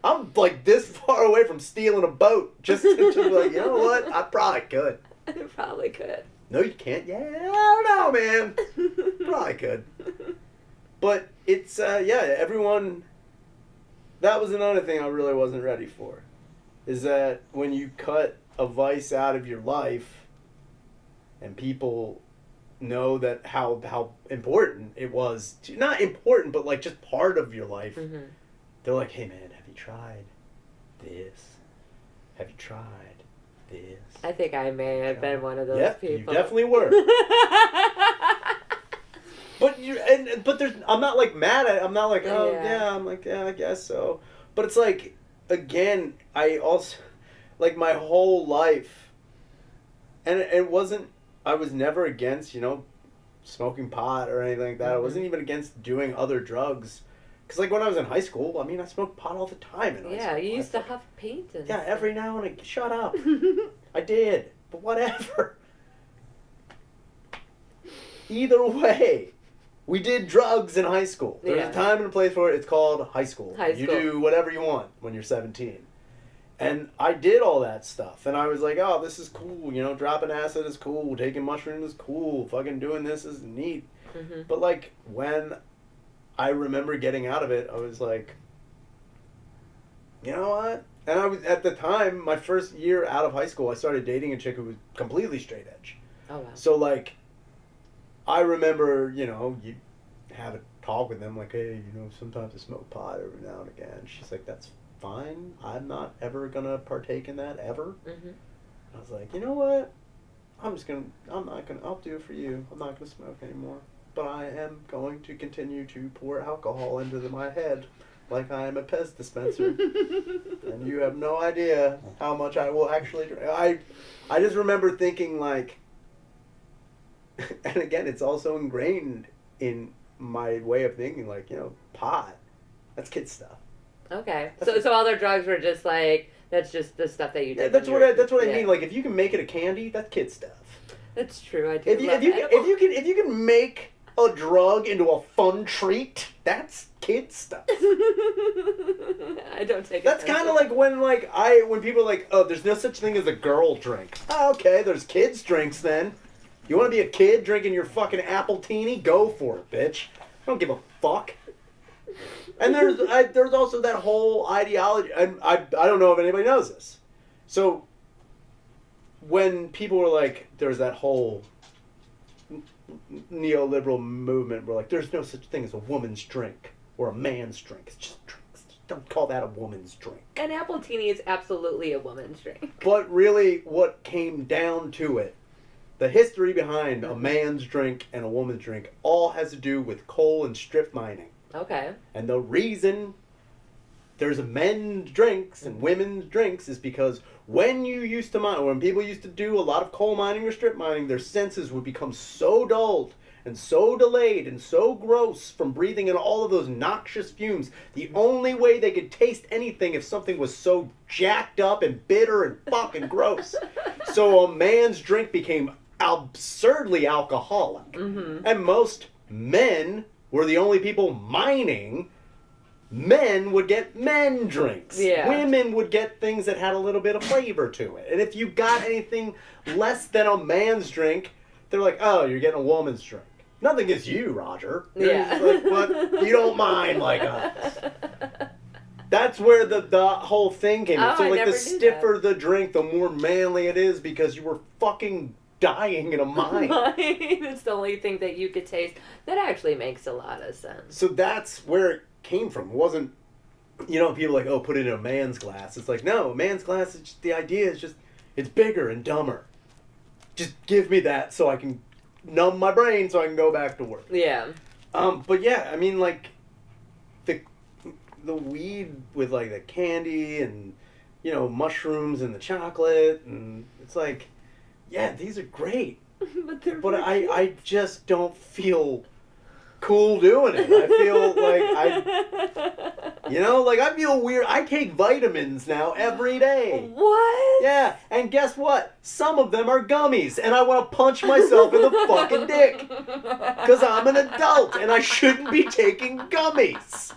Speaker 2: I'm like this far away from stealing a boat. Just like, you know what? I probably could.
Speaker 1: You probably could.
Speaker 2: No, you can't. Yeah, I don't know, man. Probably could. But it's, everyone... That was another thing I really wasn't ready for. Is that when you cut a vice out of your life and people know that how important it was... Not important, but like just part of your life. Mm-hmm. They're like, hey, man, have you tried this? Have you tried this?
Speaker 1: I think I may have been one of those people.
Speaker 2: You definitely were. But there's, I'm not like mad at it. I'm not like, I'm like, yeah, I guess so. But it's like, again, I also, like my whole life, and it wasn't, I was never against, smoking pot or anything like that. Mm-hmm. I wasn't even against doing other drugs. Because, like, when I was in high school, I mean, I smoked pot all the time in high school.
Speaker 1: Yeah, you used to huff paint and
Speaker 2: stuff. Every now and again. Shut up. I did. But whatever. Either way, we did drugs in high school. There's a time and a place for it. It's called high school. You do whatever you want when you're 17. And I did all that stuff. And I was like, oh, this is cool. Dropping acid is cool. Taking mushrooms is cool. Fucking doing this is neat. Mm-hmm. But, like, when I remember getting out of it, I was like, you know what? And I was, at the time, my first year out of high school, I started dating a chick who was completely straight edge.
Speaker 1: Oh, wow.
Speaker 2: So, like, I remember, you have a talk with them, like, hey, sometimes I smoke pot every now and again. She's like, that's fine. I'm not ever going to partake in that, ever. Mm-hmm. I was like, you know what? I'll do it for you. I'm not going to smoke anymore. But I am going to continue to pour alcohol into my head like I am a Pez dispenser. And you have no idea how much I will actually drink. I just remember thinking, like... And again, it's also ingrained in my way of thinking, like, pot. That's kid stuff.
Speaker 1: Okay. So all their drugs were just, like... That's just the stuff that you did.
Speaker 2: Yeah, that's what I mean. Like, if you can make it a candy, that's kid stuff.
Speaker 1: That's true. I do.
Speaker 2: If you can make a drug into a fun treat, that's kid stuff.
Speaker 1: I don't take it.
Speaker 2: That's kind of like when people are like, oh, there's no such thing as a girl drink. Oh, okay, there's kids drinks then. You want to be a kid drinking your fucking apple teeny? Go for it, bitch. I don't give a fuck. And there's also that whole ideology, and I don't know if anybody knows this. So when people were like, there's that whole neoliberal movement where, like, there's no such thing as a woman's drink or a man's drink. It's just drinks. Don't call that a woman's drink.
Speaker 1: An apple teeny is absolutely a woman's drink.
Speaker 2: But really, what came down to it, the history behind a man's drink and a woman's drink all has to do with coal and strip mining.
Speaker 1: Okay.
Speaker 2: And the reason there's men's drinks and women's drinks is because when people used to do a lot of coal mining or strip mining, their senses would become so dulled and so delayed and so gross from breathing in all of those noxious fumes. The only way they could taste anything if something was so jacked up and bitter and fucking gross. So a man's drink became absurdly alcoholic. Mm-hmm. And most men were the only people mining. Men would get men drinks. Yeah. Women would get things that had a little bit of flavor to it. And if you got anything less than a man's drink, they're like, oh, you're getting a woman's drink. Nothing against you, Roger.
Speaker 1: Yeah.
Speaker 2: Like, but you don't mind like us. That's where the whole thing came in. So, like, the stiffer the drink, the more manly it is because you were fucking dying in a mine.
Speaker 1: It's the only thing that you could taste. That actually makes a lot of sense.
Speaker 2: So that's where it came from. It wasn't, people like, oh, put it in a man's glass. It's like, no, a man's glass, it's just, the idea is just, it's bigger and dumber. Just give me that so I can numb my brain so I can go back to work.
Speaker 1: Yeah.
Speaker 2: But yeah, I mean, like, the weed with, like, the candy and mushrooms in the chocolate, and it's like, yeah, these are great. But I just don't feel cool doing it. I feel like I feel weird. I take vitamins now every day.
Speaker 1: What?
Speaker 2: Yeah, and guess what? Some of them are gummies, and I want to punch myself in the fucking dick. Because I'm an adult, and I shouldn't be taking gummies.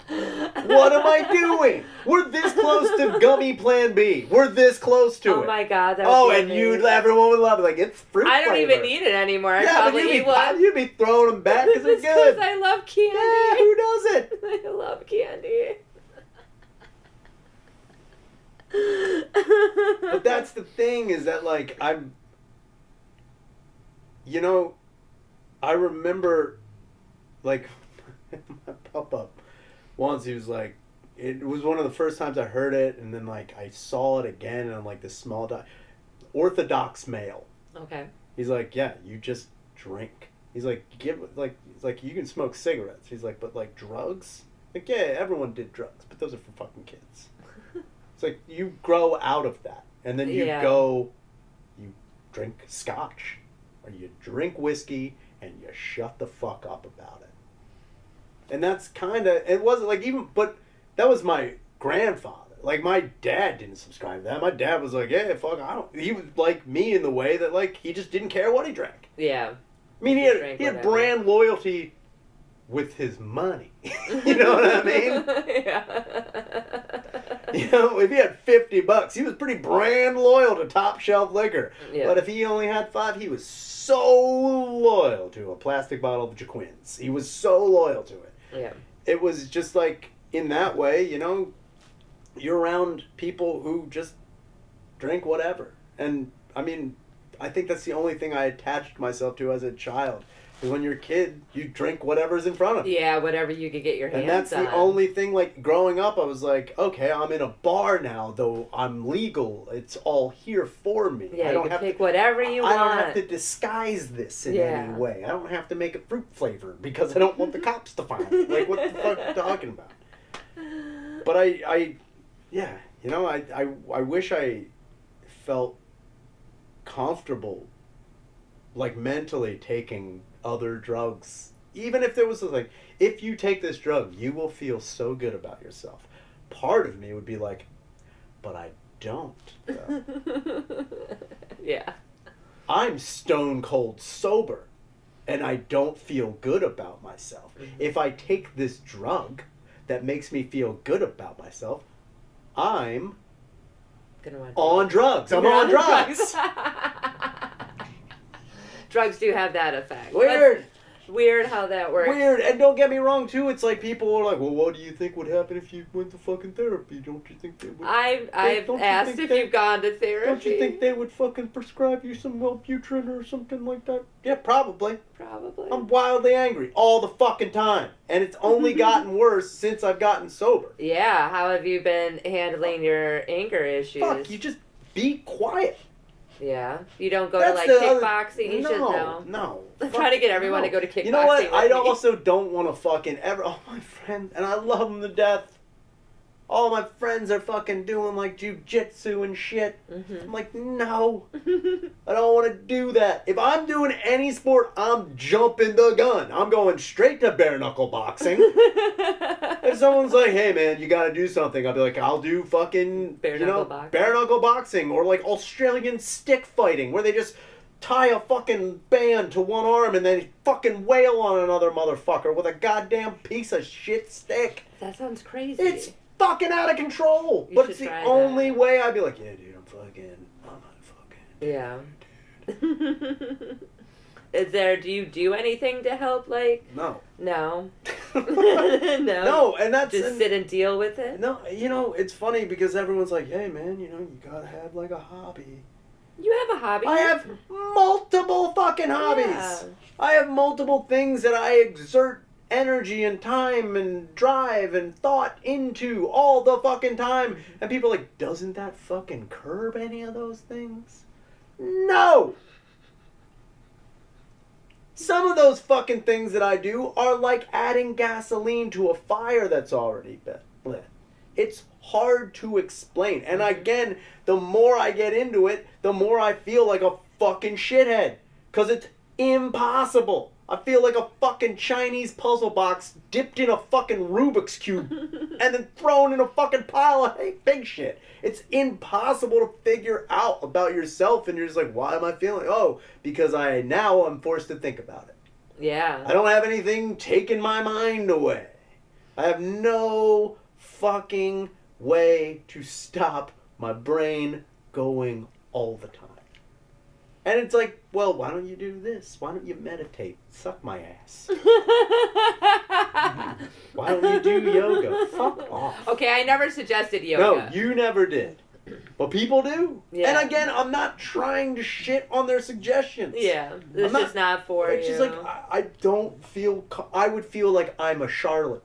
Speaker 2: What am I doing? We're this close to gummy Plan B. We're this close to it.
Speaker 1: Oh my god, that would be amazing.
Speaker 2: Everyone would love it. Like, it's fruit
Speaker 1: I don't
Speaker 2: flavor.
Speaker 1: even need it anymore. I'd
Speaker 2: Yeah,
Speaker 1: probably eat one.
Speaker 2: You'd be throwing them back because they're good.
Speaker 1: Because I love candy.
Speaker 2: Yeah, who doesn't?
Speaker 1: I love candy.
Speaker 2: But that's the thing, is that, like, I remember, like, my pop-up. Once he was like, it was one of the first times I heard it, and then like I saw it again, and like this small Orthodox male.
Speaker 1: Okay.
Speaker 2: He's like, yeah, you just drink. He's like, he's like, you can smoke cigarettes. He's like, but like drugs? Like, yeah, everyone did drugs, but those are for fucking kids. It's like, you grow out of that, and then you you drink scotch, or you drink whiskey, and you shut the fuck up about it. And that's kind of, it wasn't like but that was my grandfather. Like, my dad didn't subscribe to that. My dad was like, yeah, fuck, he was like me in the way that, like, he just didn't care what he drank.
Speaker 1: Yeah.
Speaker 2: I mean, he had brand loyalty with his money. You know what I mean?
Speaker 1: Yeah.
Speaker 2: If he had $50, he was pretty brand loyal to top shelf liquor.
Speaker 1: Yeah.
Speaker 2: But if he only had $5, he was so loyal to a plastic bottle of Jaquins. He was so loyal to it.
Speaker 1: Yeah.
Speaker 2: It was just like, in that way, you're around people who just drink whatever. And, I mean, I think that's the only thing I attached myself to as a child. Because when you're a kid, you drink whatever's in front of you.
Speaker 1: Yeah, whatever you could get your hands on.
Speaker 2: And that's the only thing, like, growing up, I was like, okay, I'm in a bar now, though I'm legal. It's all here for me.
Speaker 1: Yeah,
Speaker 2: I don't
Speaker 1: you can
Speaker 2: have
Speaker 1: pick whatever you want.
Speaker 2: I don't have to disguise this in any way. I don't have to make it fruit flavored because I don't want the cops to find it. Like, what the fuck are you talking about? But I wish I felt comfortable, like, mentally taking other drugs. Even if there was like, if you take this drug, you will feel so good about yourself. Part of me would be like, but I don't, though.
Speaker 1: Yeah.
Speaker 2: I'm stone cold sober, and I don't feel good about myself. Mm-hmm. If I take this drug that makes me feel good about myself, I'm on drugs. I'm on drugs.
Speaker 1: Drugs do have that effect.
Speaker 2: Weird.
Speaker 1: Weird how that works.
Speaker 2: Weird. And don't get me wrong, too. It's like people are like, well, what do you think would happen if you went to fucking therapy? Don't you think they would?
Speaker 1: I've asked if you've gone to therapy.
Speaker 2: Don't you think they would fucking prescribe you some Wellbutrin or something like that? Yeah, probably.
Speaker 1: Probably.
Speaker 2: I'm wildly angry all the fucking time. And it's only gotten worse since I've gotten sober.
Speaker 1: Yeah. How have you been handling your anger issues?
Speaker 2: Fuck, you just be quiet.
Speaker 1: Yeah. You don't go to, like, kickboxing? You should know.
Speaker 2: No.
Speaker 1: I'm trying to get everyone to go to kickboxing.
Speaker 2: You know what? I
Speaker 1: me.
Speaker 2: also don't want to fucking ever... All my friends... And I love them to death. All my friends are fucking doing, like, jujitsu and shit. Mm-hmm. I'm like, no. I don't want to do that. If I'm doing any sport, I'm jumping the gun. I'm going straight to bare knuckle boxing. If someone's like, hey, man, you got to do something, I'll be like, I'll do fucking, bare knuckle boxing. Or, like, Australian stick fighting, where they just tie a fucking band to one arm and then fucking wail on another motherfucker with a goddamn piece of shit stick.
Speaker 1: That sounds crazy.
Speaker 2: It's fucking out of control. But it's the only way I'd be like, yeah, dude, I'm not fucking.
Speaker 1: Yeah. Do you do anything to help, like?
Speaker 2: No.
Speaker 1: No.
Speaker 2: No.
Speaker 1: No,
Speaker 2: and that's...
Speaker 1: Just sit and deal with it?
Speaker 2: No, it's funny because everyone's like, hey, man, you gotta have, like, a hobby.
Speaker 1: You have a hobby.
Speaker 2: I have multiple fucking hobbies. Yeah. I have multiple things that I exert energy and time and drive and thought into all the fucking time. And people are like, doesn't that fucking curb any of those things? No! Some of those fucking things that I do are like adding gasoline to a fire that's already been lit. It's hard to explain. And again, the more I get into it, the more I feel like a fucking shithead. Because it's impossible. I feel like a fucking Chinese puzzle box dipped in a fucking Rubik's Cube and then thrown in a fucking pile of big shit. It's impossible to figure out about yourself, and you're just like, why am I feeling? Oh, because I'm forced to think about it.
Speaker 1: Yeah.
Speaker 2: I don't have anything taking my mind away. I have no fucking way to stop my brain going all the time. And it's like, well, why don't you do this? Why don't you meditate? Suck my ass. Why don't you do yoga? Fuck off.
Speaker 1: Okay, I never suggested yoga.
Speaker 2: No, you never did. But people do.
Speaker 1: Yeah.
Speaker 2: And again, I'm not trying to shit on their suggestions.
Speaker 1: Yeah, it's just not for you.
Speaker 2: It's just like, I don't feel, I would feel like I'm a charlatan.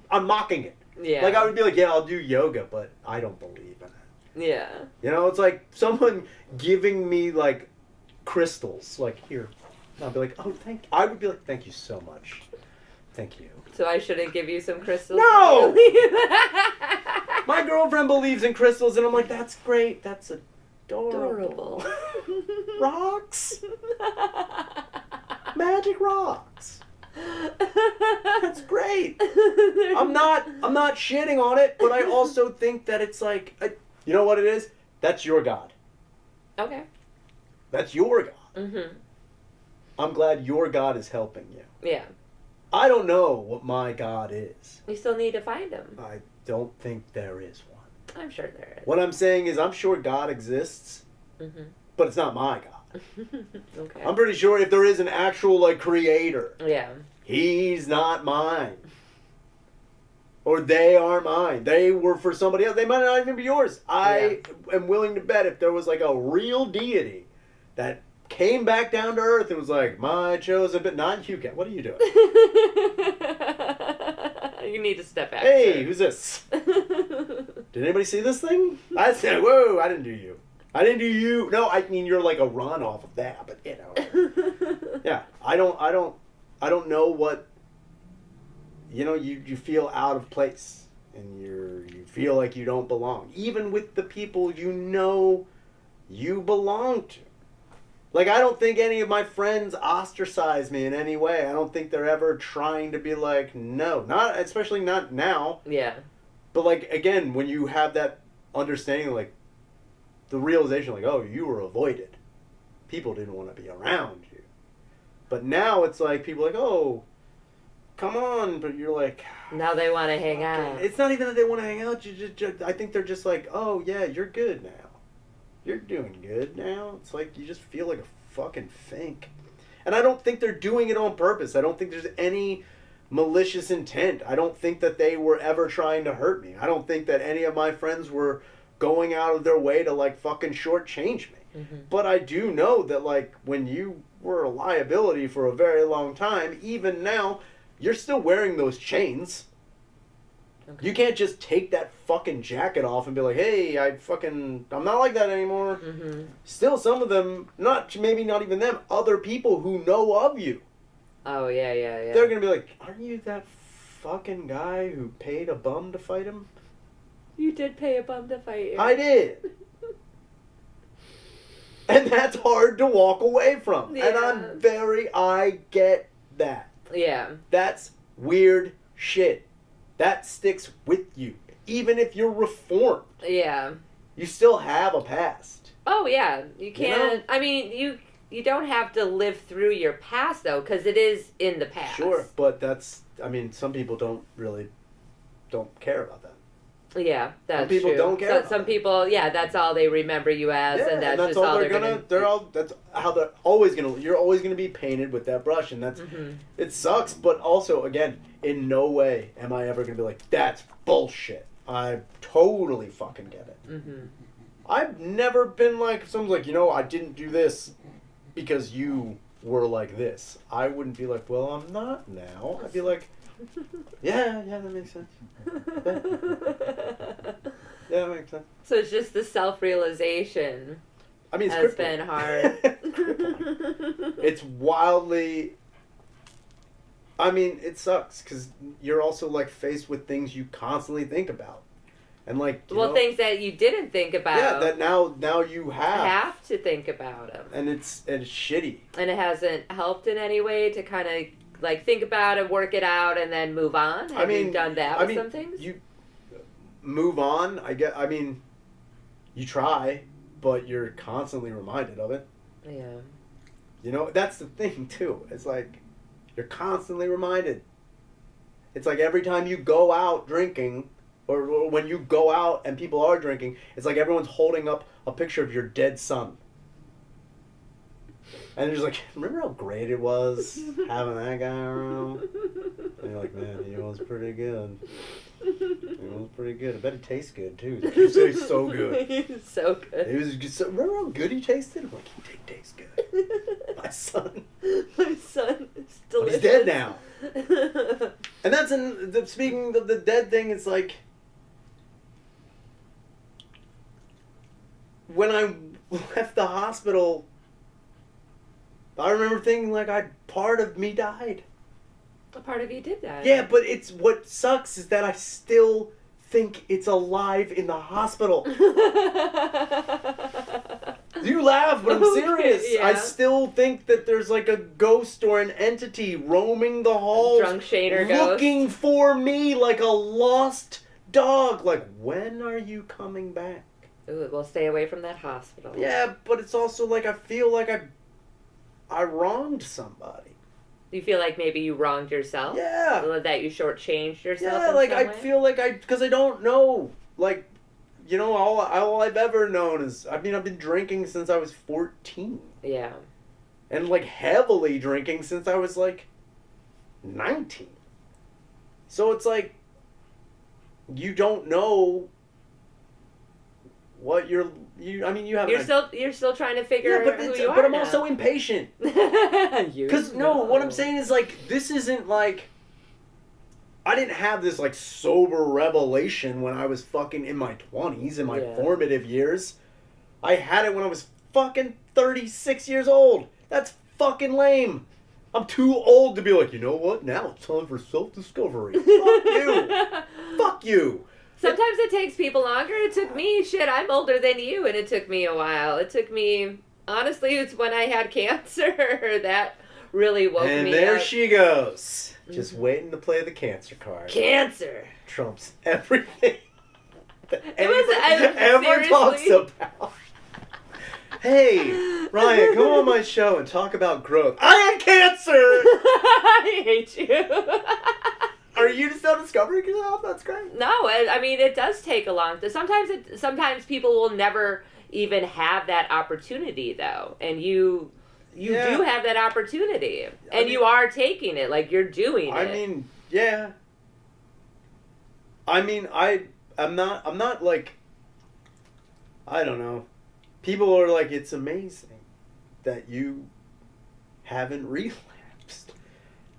Speaker 2: I'm mocking it.
Speaker 1: Yeah.
Speaker 2: Like, I would be like, yeah, I'll do yoga, but I don't believe in it.
Speaker 1: Yeah.
Speaker 2: You know, it's like someone giving me, like, crystals. Like, here. And I'll be like, oh, I would be like, thank you so much. Thank you.
Speaker 1: So I shouldn't give you some crystals?
Speaker 2: No! My girlfriend believes in crystals, and I'm like, that's great. That's adorable. Rocks? Magic rocks. That's great. I'm not shitting on it, but I also think that it's like, you know what it is? That's your God.
Speaker 1: Okay.
Speaker 2: That's your God.
Speaker 1: Mm-hmm.
Speaker 2: I'm glad your God is helping you.
Speaker 1: Yeah.
Speaker 2: I don't know what my God is.
Speaker 1: We still need to find him.
Speaker 2: I don't think there is one.
Speaker 1: I'm sure there is.
Speaker 2: What I'm saying is I'm sure God exists, but it's not my God.
Speaker 1: Okay.
Speaker 2: I'm pretty sure if there is an actual, like, creator,
Speaker 1: yeah,
Speaker 2: he's not mine. Or they are mine. They were for somebody else. They might not even be yours. I am willing to bet if there was, like, a real deity that came back down to earth and was like, my chosen, but not you. What are you doing?
Speaker 1: You need to step back.
Speaker 2: Hey,
Speaker 1: sir.
Speaker 2: who's this? Did anybody see this thing? I said, whoa, I didn't do you. I didn't do you. No, I mean, you're like a run off of that, but you know. Yeah, I don't know what, you know, you feel out of place and you feel like you don't belong, even with the people you know you belong to. Like, I don't think any of my friends ostracize me in any way. I don't think they're ever trying to be like, no, not, especially not now.
Speaker 1: Yeah.
Speaker 2: But, like, again, when you have that understanding, like, the realization, like, oh, you were avoided. People didn't want to be around you. But now it's like, people are like, oh, come on. But you're like...
Speaker 1: Now they want to hang out.
Speaker 2: It's not even that they want to hang out. I think they're just like, oh, yeah, you're good now. You're doing good now. It's like you just feel like a fucking fink. And I don't think they're doing it on purpose. I don't think there's any malicious intent. I don't think that they were ever trying to hurt me. I don't think that any of my friends were going out of their way to, like, fucking shortchange me. Mm-hmm. But I do know that, like, when you were a liability for a very long time, even now, you're still wearing those chains. Okay. You can't just take that fucking jacket off and be like, hey, I'm not like that anymore. Mm-hmm. Still, some of them, maybe not even them, other people who know of you.
Speaker 1: Oh, yeah.
Speaker 2: They're going to be like, aren't you that fucking guy who paid a bum to fight him?
Speaker 1: You did pay a bum to fight you.
Speaker 2: I did. And that's hard to walk away from. Yeah. And I get that.
Speaker 1: Yeah.
Speaker 2: That's weird shit. That sticks with you. Even if you're reformed.
Speaker 1: Yeah.
Speaker 2: You still have a past.
Speaker 1: Oh, yeah. You can't... You know? I mean, you don't have to live through your past, though, because it is in the past.
Speaker 2: Sure, but that's... I mean, some people don't care about that.
Speaker 1: Yeah, that's
Speaker 2: some people
Speaker 1: true.
Speaker 2: Don't care.
Speaker 1: Some people, yeah, that's all they remember you as, and that's just all they're gonna.
Speaker 2: That's how they're always gonna. You're always gonna be painted with that brush, and that's. Mm-hmm. It sucks, but also, again, in no way am I ever gonna be like, that's bullshit. I totally fucking get it. Mm-hmm. I've never been like, if someone's like, you know, I didn't do this because you were like this. I wouldn't be like, well, I'm not now. I'd be like. Yeah, that makes sense. Yeah, that makes sense.
Speaker 1: So it's just the self-realization.
Speaker 2: I mean, it's
Speaker 1: has been hard.
Speaker 2: It's wildly I mean, it sucks because you're also like faced with things you constantly think about, and like
Speaker 1: things that you didn't think about.
Speaker 2: Yeah, that now you
Speaker 1: have to think about them,
Speaker 2: and it's shitty,
Speaker 1: and it hasn't helped in any way to kind of like think about it, work it out, and then move on. Have you done that with some things?
Speaker 2: You move on. I mean, you try, but you're constantly reminded of it.
Speaker 1: Yeah.
Speaker 2: You know, that's the thing too. It's like. You're constantly reminded. It's like every time you go out drinking, or when you go out and people are drinking, it's like everyone's holding up a picture of your dead son. And you're just like, remember how great it was having that guy around? And you're like, man, he was pretty good. He was pretty good. I bet he tastes good, too. He tastes so good.
Speaker 1: He's so good.
Speaker 2: He was just remember how good he tasted? I'm like, he did taste good. My son.
Speaker 1: My son is delicious.
Speaker 2: But he's dead now. And that's speaking of the dead thing, it's like, when I left the hospital, I remember thinking like part of me died.
Speaker 1: A part of you did die.
Speaker 2: Yeah, but it's what sucks is that I still think it's alive in the hospital. You laugh, but I'm serious.
Speaker 1: Yeah.
Speaker 2: I still think that there's like a ghost or an entity roaming the halls,
Speaker 1: drunk shader
Speaker 2: looking
Speaker 1: ghost.
Speaker 2: for me like a lost dog. Like, when are you coming back?
Speaker 1: Ooh, we'll stay away from that hospital.
Speaker 2: Yeah, but it's also like I feel like I wronged somebody.
Speaker 1: You feel like maybe you wronged yourself?
Speaker 2: Yeah.
Speaker 1: Or that you shortchanged yourself?
Speaker 2: Yeah, like I feel like because I don't know, like, you know, all I've ever known is, I mean, I've been drinking since I was 14.
Speaker 1: Yeah.
Speaker 2: And like heavily drinking since I was like 19. So it's like, you don't know what you haven't.
Speaker 1: You're still trying to figure who you are.
Speaker 2: But I'm
Speaker 1: now.
Speaker 2: also impatient. Because what I'm saying is like, this isn't like, I didn't have this like sober revelation when I was fucking in my 20s, in my formative years. I had it when I was fucking 36 years old. That's fucking lame. I'm too old to be like, you know what? Now it's time for self-discovery. Fuck you. Fuck you.
Speaker 1: Sometimes it takes people longer. It took me, I'm older than you, and it took me a while. It took me, honestly, it's when I had cancer that really woke me up.
Speaker 2: And there she goes. Just waiting to play the cancer card.
Speaker 1: Cancer.
Speaker 2: Trumps everything that
Speaker 1: It
Speaker 2: ever talks about. Hey, Ryan, come on my show and talk about growth. I had cancer!
Speaker 1: I hate you.
Speaker 2: Are you still discovering yourself? That's great.
Speaker 1: No, I mean, it does take a long time. Sometimes people will never even have that opportunity, though. And you do have that opportunity. And you are taking it. Like, you're doing it.
Speaker 2: I mean, yeah. I mean, I'm not like, I don't know. People are like, it's amazing that you haven't relapsed.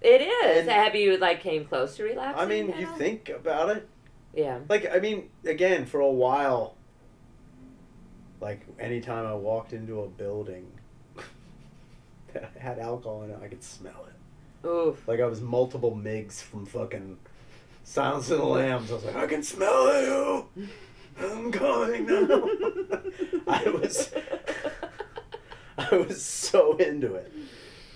Speaker 1: It is. And have you, like, came close to relapsing?
Speaker 2: I mean, you think about it.
Speaker 1: Yeah.
Speaker 2: Like, I mean, again, for a while, like, anytime I walked into a building that had alcohol in it, I could smell it.
Speaker 1: Oof.
Speaker 2: Like, I was multiple MIGs from fucking Silence of the Lambs. I was like, I can smell you! I'm coming now! I was so into it.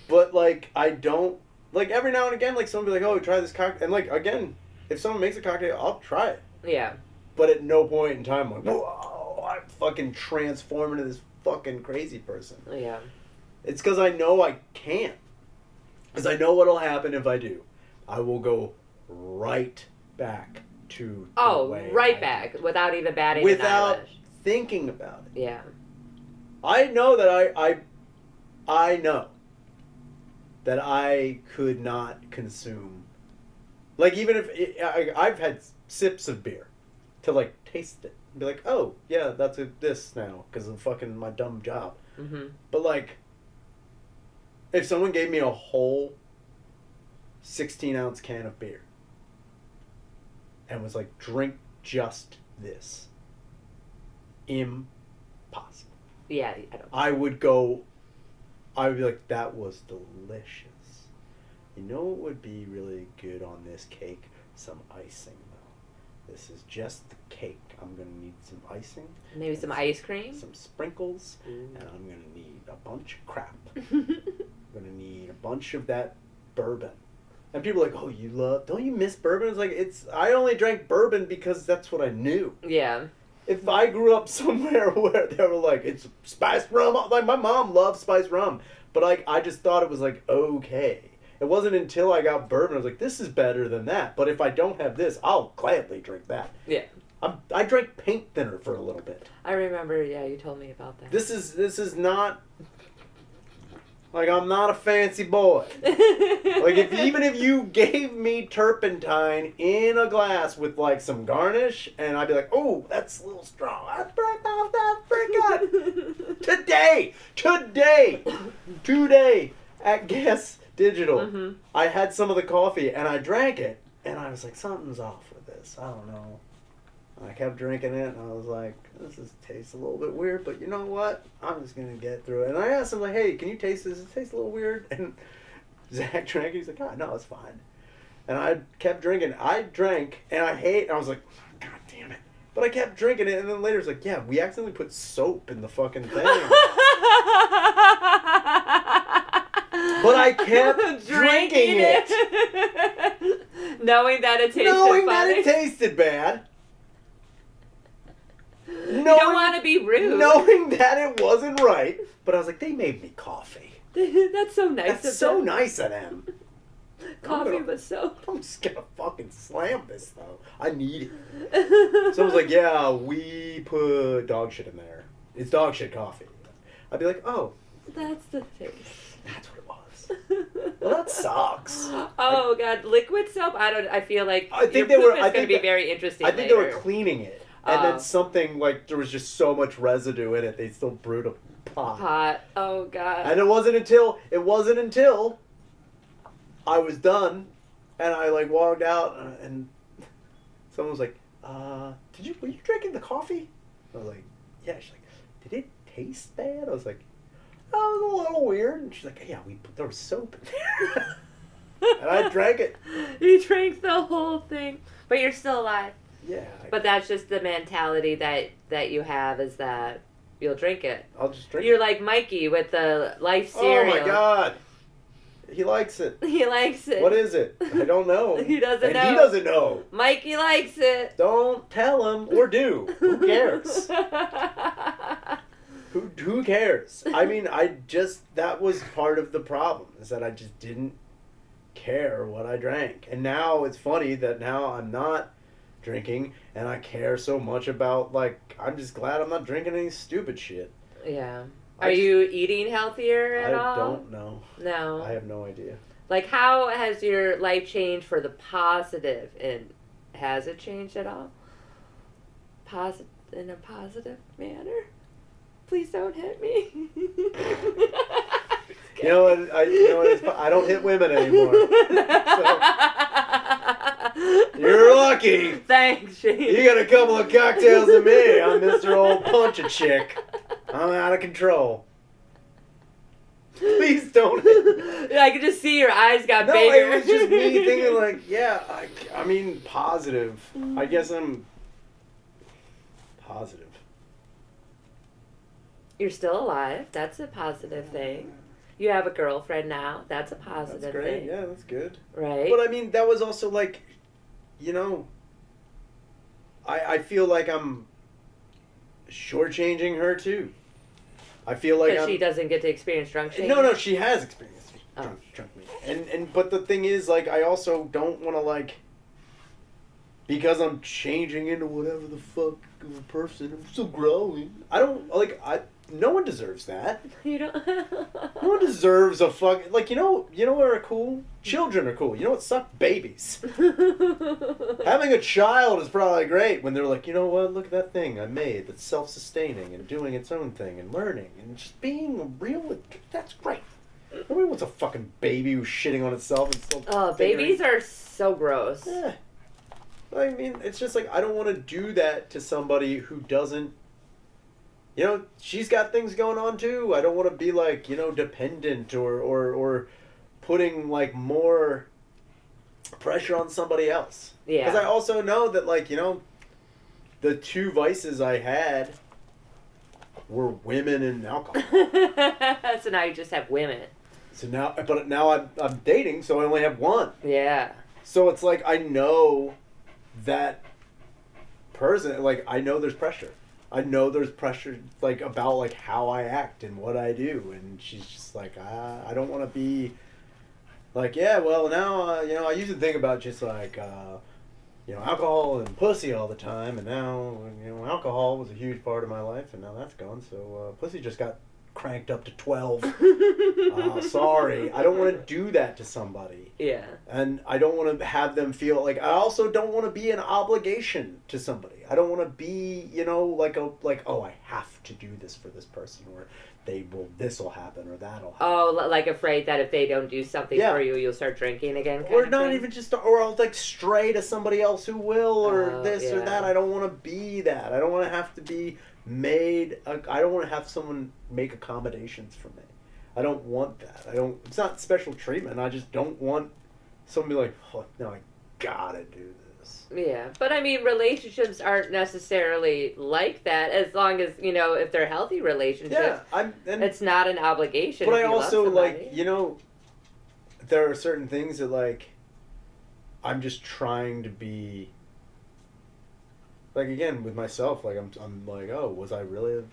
Speaker 2: But, like, I don't... Like, every now and again, like, someone will be like, oh, try this cocktail. And, like, again, if someone makes a cocktail, I'll try it.
Speaker 1: Yeah.
Speaker 2: But at no point in time, I'm like, whoa, I'm fucking transforming into this fucking crazy person.
Speaker 1: Yeah.
Speaker 2: It's because I know I can't. Because I know what'll happen if I do. I will go right back to the way
Speaker 1: right back. Without even batting an eyelash.
Speaker 2: Without thinking about it.
Speaker 1: Yeah.
Speaker 2: I know that I know that I could not consume. Like, even if I've had sips of beer to, like, taste it. And be like, oh, yeah, that's this now because of fucking my dumb job.
Speaker 1: Mm-hmm.
Speaker 2: But, like, if someone gave me a whole 16-ounce can of beer and was like, drink just this, impossible.
Speaker 1: Yeah,
Speaker 2: I would be like, that was delicious. You know what would be really good on this cake? Some icing, though. This is just the cake. I'm going to need some icing.
Speaker 1: Maybe some ice cream?
Speaker 2: Some sprinkles.
Speaker 1: Ooh.
Speaker 2: And I'm going to need a bunch of crap. I'm going to need a bunch of that bourbon. And people are like, oh, don't you miss bourbon? It's like, I only drank bourbon because that's what I knew.
Speaker 1: Yeah.
Speaker 2: If I grew up somewhere where they were like, it's spiced rum, like my mom loved spiced rum, but like I just thought it was like okay. It wasn't until I got bourbon I was like, this is better than that. But if I don't have this, I'll gladly drink that.
Speaker 1: Yeah.
Speaker 2: I drank paint thinner for a little bit.
Speaker 1: I remember. Yeah, you told me about that.
Speaker 2: This is not like I'm not a fancy boy. Like even if you gave me turpentine in a glass with like some garnish, and I'd be like, oh, that's a little strong. I drank off that freaking today at Guess Digital. Mm-hmm. I had some of the coffee and I drank it, and I was like, something's off with this. I don't know. And I kept drinking it, and I was like, tastes a little bit weird, but you know what? I'm just going to get through it. And I asked him, like, hey, can you taste this? It tastes a little weird. And Zach drank it. He's like, oh, no, it's fine. And I kept drinking. I drank, and I was like, God damn it. But I kept drinking it, and then later it's like, yeah, we accidentally put soap in the fucking thing. But I kept drinking it.
Speaker 1: Knowing that it tasted
Speaker 2: Knowing
Speaker 1: funny.
Speaker 2: that it tasted bad.
Speaker 1: You don't want to be rude.
Speaker 2: Knowing that it wasn't right. But I was like, they made me coffee.
Speaker 1: That's so nice
Speaker 2: That's so nice of them.
Speaker 1: Coffee with soap.
Speaker 2: I'm just going to fucking slam this, though. I need it. So I was like, yeah, we put dog shit in there. It's dog shit coffee. I'd be like, oh.
Speaker 1: That's the taste.
Speaker 2: That's what it was. Well, that sucks.
Speaker 1: Oh, God. Liquid soap? I feel like
Speaker 2: I think
Speaker 1: your poop is going to be very interesting
Speaker 2: I think
Speaker 1: later.
Speaker 2: they were cleaning it. And then something, like, there was just so much residue in it, they still brewed a pot.
Speaker 1: Oh, God.
Speaker 2: And it wasn't until I was done, and I, like, walked out, and someone was like, were you drinking the coffee? I was like, yeah. She's like, did it taste bad? I was like, oh, it was a little weird. And she's like, yeah, there was soap in there. And I drank it.
Speaker 1: You drank the whole thing. But you're still alive.
Speaker 2: Yeah.
Speaker 1: But that's just the mentality that you have, is that you'll drink it.
Speaker 2: I'll just drink it.
Speaker 1: You're like Mikey with the Life cereal.
Speaker 2: Oh, my God. He likes it.
Speaker 1: He likes it.
Speaker 2: What is it? I don't know.
Speaker 1: He doesn't know.
Speaker 2: He doesn't know.
Speaker 1: Mikey likes it.
Speaker 2: Don't tell him, or do. Who cares? Who cares? I mean, that was part of the problem, is that I just didn't care what I drank. And now it's funny that now I'm not drinking, and I care so much about, like, I'm just glad I'm not drinking any stupid shit.
Speaker 1: Yeah. Are you eating healthier at all?
Speaker 2: I don't know.
Speaker 1: No.
Speaker 2: I have no idea.
Speaker 1: Like, how has your life changed for the positive, and has it changed at all? In a positive manner? Please don't hit me.
Speaker 2: You know what? I don't hit women anymore. So, you're lucky.
Speaker 1: Thanks, Shane.
Speaker 2: You got a couple of cocktails in me. I'm Mr. Old Punch-A-Chick. I'm out of control. Please don't hit me.
Speaker 1: I could just see your eyes got bigger.
Speaker 2: No, it was just me thinking like, yeah, I mean, positive. I guess I'm positive.
Speaker 1: You're still alive. That's a positive thing. You have a girlfriend now. That's a positive
Speaker 2: That's great.
Speaker 1: thing.
Speaker 2: Yeah, that's good.
Speaker 1: Right.
Speaker 2: But I mean, that was also like, I feel like I'm shortchanging her too. I feel like
Speaker 1: she doesn't get to experience drunk shaming?
Speaker 2: No, she has experienced drunk me. But the thing is, like, I also don't want to, like, because I'm changing into whatever the fuck of a person, I'm still growing. I don't, like, no one deserves that.
Speaker 1: You don't?
Speaker 2: No one deserves a fuck, like, you know what are cool? Children are cool. You know what suck? Babies. Having a child is probably great when they're like, you know what, look at that thing I made that's self-sustaining and doing its own thing and learning and just being real, that's great. Nobody wants a fucking baby who's shitting on itself and still
Speaker 1: babies are so gross.
Speaker 2: Yeah. I mean, it's just like, I don't want to do that to somebody who doesn't, she's got things going on too. I don't want to be like, dependent or putting like more pressure on somebody else.
Speaker 1: Yeah.
Speaker 2: Because I also know that, like, the two vices I had were women and alcohol.
Speaker 1: So now you just have women.
Speaker 2: So now I'm dating, so I only have one.
Speaker 1: Yeah.
Speaker 2: So it's like I know that person. Like, I know there's pressure. I know there's pressure, like, about, like, how I act and what I do. And she's just like, I don't want to be, like, yeah, well, now, I used to think about just, like, alcohol and pussy all the time. And now, alcohol was a huge part of my life. And now that's gone. So pussy just got cranked up to 12. Sorry. I don't want to do that to somebody.
Speaker 1: Yeah.
Speaker 2: And I don't want to have them feel like, I also don't want to be an obligation to somebody. I don't want to be, I have to do this for this person, or this will happen, or that'll happen.
Speaker 1: Oh, like afraid that if they don't do something for you, you'll start drinking again?
Speaker 2: Or not even just, or I'll like stray to somebody else who will, or this or that. I don't want to be that. I don't want to have to be made, I don't want to have someone make accommodations for me. I don't want that. It's not special treatment. I just don't want someone to be like, oh, no, I gotta do this.
Speaker 1: Yeah, but I mean, relationships aren't necessarily like that, as long as, if they're healthy relationships.
Speaker 2: Yeah,
Speaker 1: it's not an obligation.
Speaker 2: But I also, like, there are certain things that, like, I'm just trying to be, like, again, with myself, like, I'm like, oh, was I really?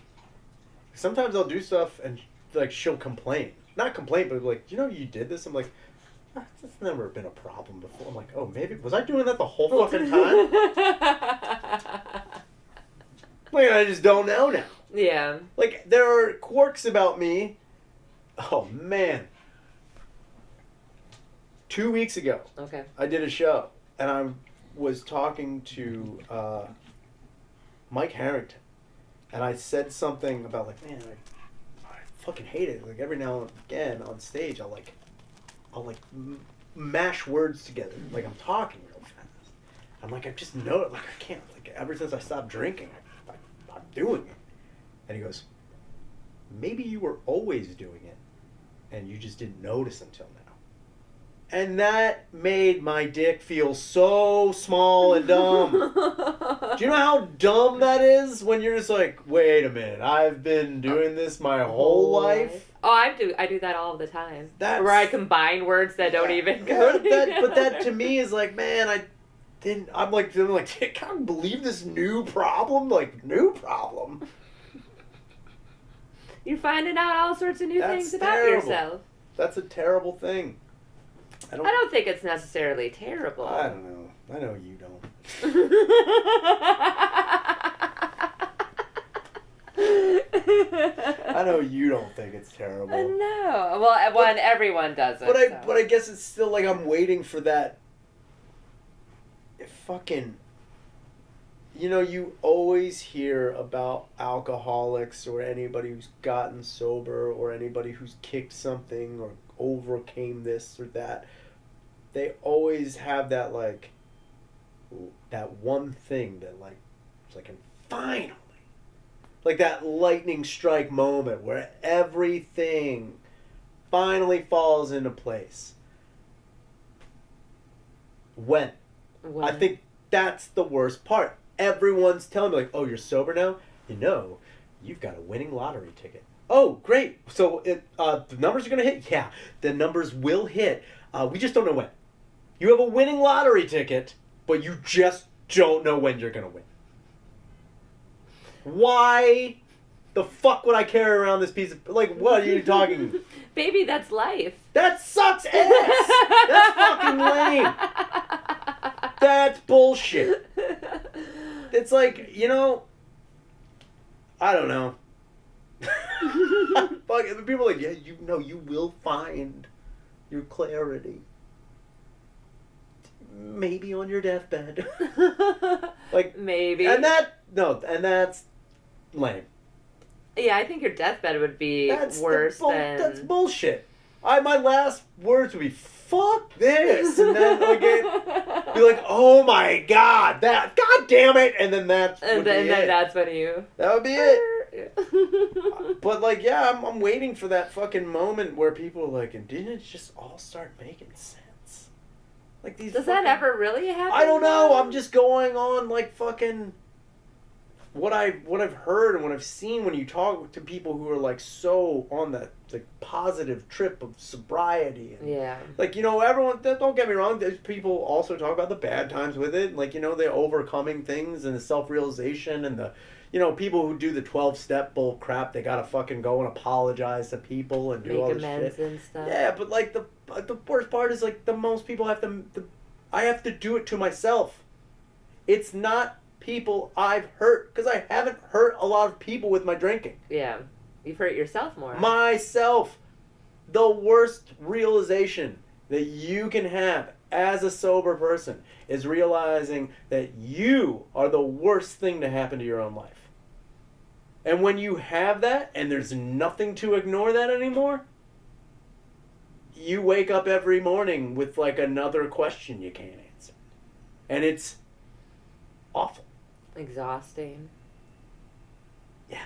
Speaker 2: Sometimes I'll do stuff and, like, she'll complain. Not complain, but, like, you did this? I'm like, that's never been a problem before. I'm like, oh, maybe, was I doing that the whole fucking time? Like, I just don't know now.
Speaker 1: Yeah.
Speaker 2: Like, there are quirks about me. Oh, man. 2 weeks ago.
Speaker 1: Okay.
Speaker 2: I did a show, and I was talking to Mike Harrington, and I said something about, like, man, I fucking hate it. Like, every now and again on stage, I'll mash words together. Like, I'm talking real fast. I'm like, I just know it. Like, I can't. Like, ever since I stopped drinking, I'm doing it. And he goes, maybe you were always doing it, and you just didn't notice until now. And that made my dick feel so small and dumb. Do you know how dumb that is? When you're just like, wait a minute, I've been doing this my whole life?
Speaker 1: Oh, I do that all the time. Where I combine words that don't even go together.
Speaker 2: But that to me is like, man, I'm like, I can't believe this new problem. Like, new problem.
Speaker 1: You're finding out all sorts of new things about yourself.
Speaker 2: That's a terrible thing.
Speaker 1: I don't think it's necessarily terrible.
Speaker 2: I don't know. I know you don't. I know you don't think it's terrible.
Speaker 1: No. Well, everyone does it.
Speaker 2: But I guess it's still like I'm waiting for that. Fucking. You always hear about alcoholics or anybody who's gotten sober or anybody who's kicked something or overcame this or that. They always have that, like, that one thing that, like, it's like, and finally, like that lightning strike moment where everything finally falls into place. When? I think that's the worst part. Everyone's telling me, like, oh, you're sober now? You've got a winning lottery ticket. Oh, great. So the numbers are going to hit? Yeah, the numbers will hit. We just don't know when. You have a winning lottery ticket, but you just don't know when you're going to win. Why the fuck would I carry around this piece of... Like, what are you talking?
Speaker 1: Baby, that's life.
Speaker 2: That sucks ass! That's fucking lame. That's bullshit. It's like, I don't know. People are like, yeah, you will find your clarity. Maybe on your deathbed. Like,
Speaker 1: maybe.
Speaker 2: And that's lame.
Speaker 1: Yeah, I think your deathbed would be worse than...
Speaker 2: That's bullshit. My last words would be, fuck this. And then be like, oh my god, God damn it. And then that's
Speaker 1: when you...
Speaker 2: That would be it. But like, yeah, I'm waiting for that fucking moment where people are like, and didn't it just all start making sense? Like these.
Speaker 1: Does that ever really happen?
Speaker 2: I don't know. I'm just going on like fucking what I've heard and what I've seen when you talk to people who are like so on the like positive trip of sobriety. And,
Speaker 1: yeah.
Speaker 2: Like, you know, everyone. Don't get me wrong. There's people also talk about the bad times with it. Like, you know, the overcoming things and the self-realization and the, you know, people who do the 12-step bull crap. They gotta fucking go and apologize to people and do all this shit.
Speaker 1: And stuff.
Speaker 2: Yeah, but like the worst part is like the most people have to. I have to do it to myself. It's not people I've hurt, because I haven't hurt a lot of people with my drinking.
Speaker 1: Yeah. You've hurt yourself more.
Speaker 2: Myself. The worst realization that you can have as a sober person is realizing that you are the worst thing to happen to your own life. And when you have that, and there's nothing to ignore that anymore, you wake up every morning with like another question you can't answer. And it's awful.
Speaker 1: Exhausting.
Speaker 2: Yeah.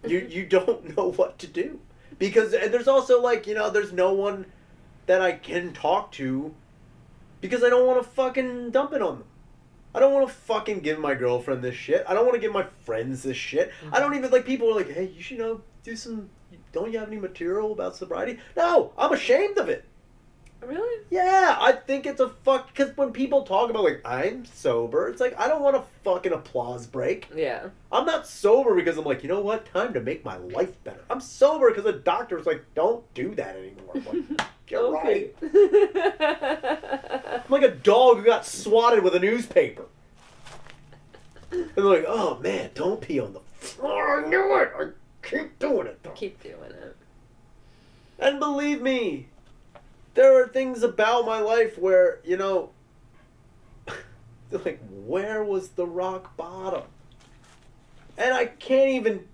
Speaker 2: You don't know what to do. Because there's also like, you know, there's no one that I can talk to because I don't want to fucking dump it on them. I don't want to fucking give my girlfriend this shit. I don't want to give my friends this shit. Mm-hmm. I don't even, like, people are like, hey, you should, you know, do some, don't you have any material about sobriety? No, I'm ashamed of it.
Speaker 1: Really?
Speaker 2: Yeah, I think it's a because when people talk about, like, I'm sober, it's like, I don't want a fucking applause break.
Speaker 1: Yeah.
Speaker 2: I'm not sober because I'm like, you know what, time to make my life better. I'm sober because the doctor's like, don't do that anymore. I'm like, you're right. I'm like a dog who got swatted with a newspaper. And they're like, oh man, don't pee on the floor. I knew it. I keep doing it though.
Speaker 1: Keep doing it.
Speaker 2: And believe me, there are things about my life where, you know, like, where was the rock bottom? And I can't even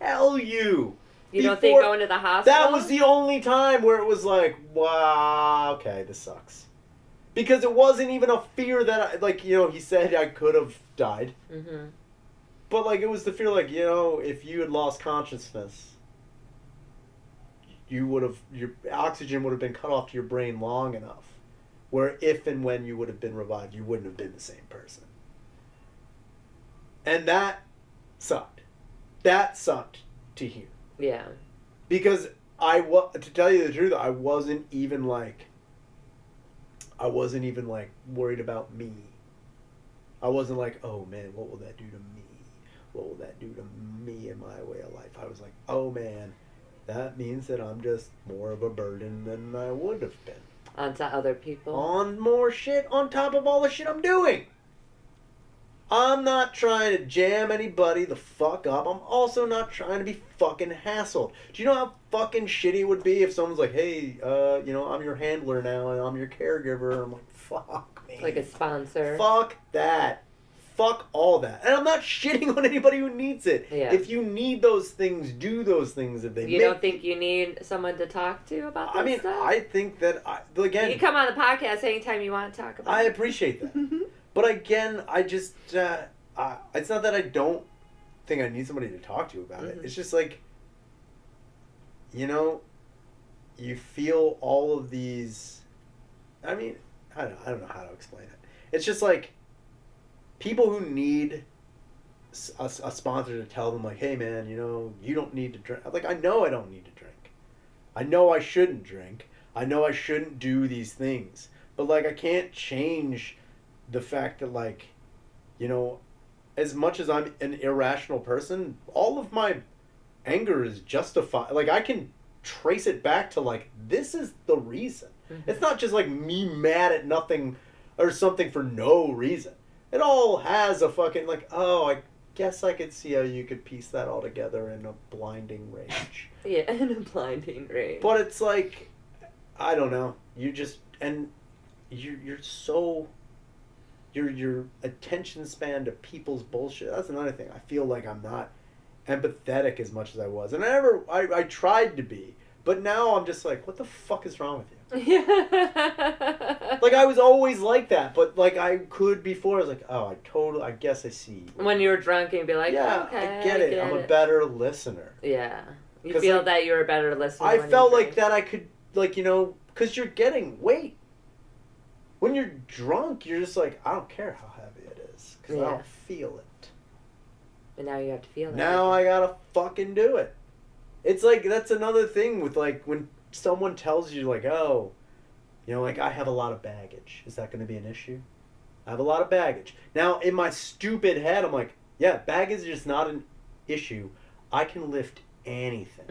Speaker 2: tell you.
Speaker 1: You don't think going to the hospital?
Speaker 2: That was the only time where it was like, wow, okay, this sucks. Because it wasn't even a fear that, I, like, you know, he said I could have died.
Speaker 1: Mm-hmm.
Speaker 2: But, like, it was the fear, like, you know, if you had lost consciousness, you would have, your oxygen would have been cut off to your brain long enough where if and when you would have been revived, you wouldn't have been the same person. And that sucked. That sucked to hear.
Speaker 1: Yeah.
Speaker 2: Because to tell you the truth, I wasn't even like worried about me. I wasn't like, oh man, what will that do to me? What will that do to me in my way of life? I was like, oh man, that means that I'm just more of a burden than I would have been.
Speaker 1: Onto other people.
Speaker 2: On more shit on top of all the shit I'm doing. I'm not trying to jam anybody the fuck up. I'm also not trying to be fucking hassled. Do you know how fucking shitty it would be if someone's like, hey, you know, I'm your handler now and I'm your caregiver. I'm like, fuck me.
Speaker 1: Like a sponsor.
Speaker 2: Fuck that. Fuck all that. And I'm not shitting on anybody who needs it.
Speaker 1: Yeah.
Speaker 2: If you need those things, do those things. If they
Speaker 1: You don't think you need someone to talk to about this stuff?
Speaker 2: I think that, again...
Speaker 1: You come on the podcast anytime you want to talk about it.
Speaker 2: I appreciate that. But again, I just... it's not that I don't think I need somebody to talk to about it. It's just like... You know... You feel all of these... I mean... I don't know how to explain it. It's just like... People who need a sponsor to tell them, like, hey, man, you know, you don't need to drink. Like, I know I don't need to drink. I know I shouldn't drink. I know I shouldn't do these things. But, like, I can't change the fact that, like, you know, as much as I'm an irrational person, all of my anger is justified. Like, I can trace it back to, like, this is the reason. Mm-hmm. It's not just, like, me mad at nothing or something for no reason. It all has a fucking, like, oh, I guess I could see how you could piece that all together in a blinding rage.
Speaker 1: Yeah, in a blinding rage.
Speaker 2: But it's like, I don't know. You just, and you're so, your attention span to people's bullshit. That's another thing. I feel like I'm not empathetic as much as I was. And I tried to be. But now I'm just like, what the fuck is wrong with you?
Speaker 1: Yeah.
Speaker 2: Like, I was always like that, but, like, I could before. I was like, oh, I guess I see.
Speaker 1: When you were drunk, you'd be like,
Speaker 2: yeah,
Speaker 1: okay,
Speaker 2: I get it. I'm a better listener.
Speaker 1: Yeah. You feel, like, that you're a better listener.
Speaker 2: I felt like that I could, like, you know, because you're getting weight. When you're drunk, you're just like, I don't care how heavy it is, because I don't feel it.
Speaker 1: But now you have to feel it.
Speaker 2: Now I gotta fucking do it. It's like, that's another thing with, like, when someone tells you, like, oh, you know, like, I have a lot of baggage. Is that going to be an issue? I have a lot of baggage. Now, in my stupid head, I'm like, yeah, baggage is not an issue. I can lift anything.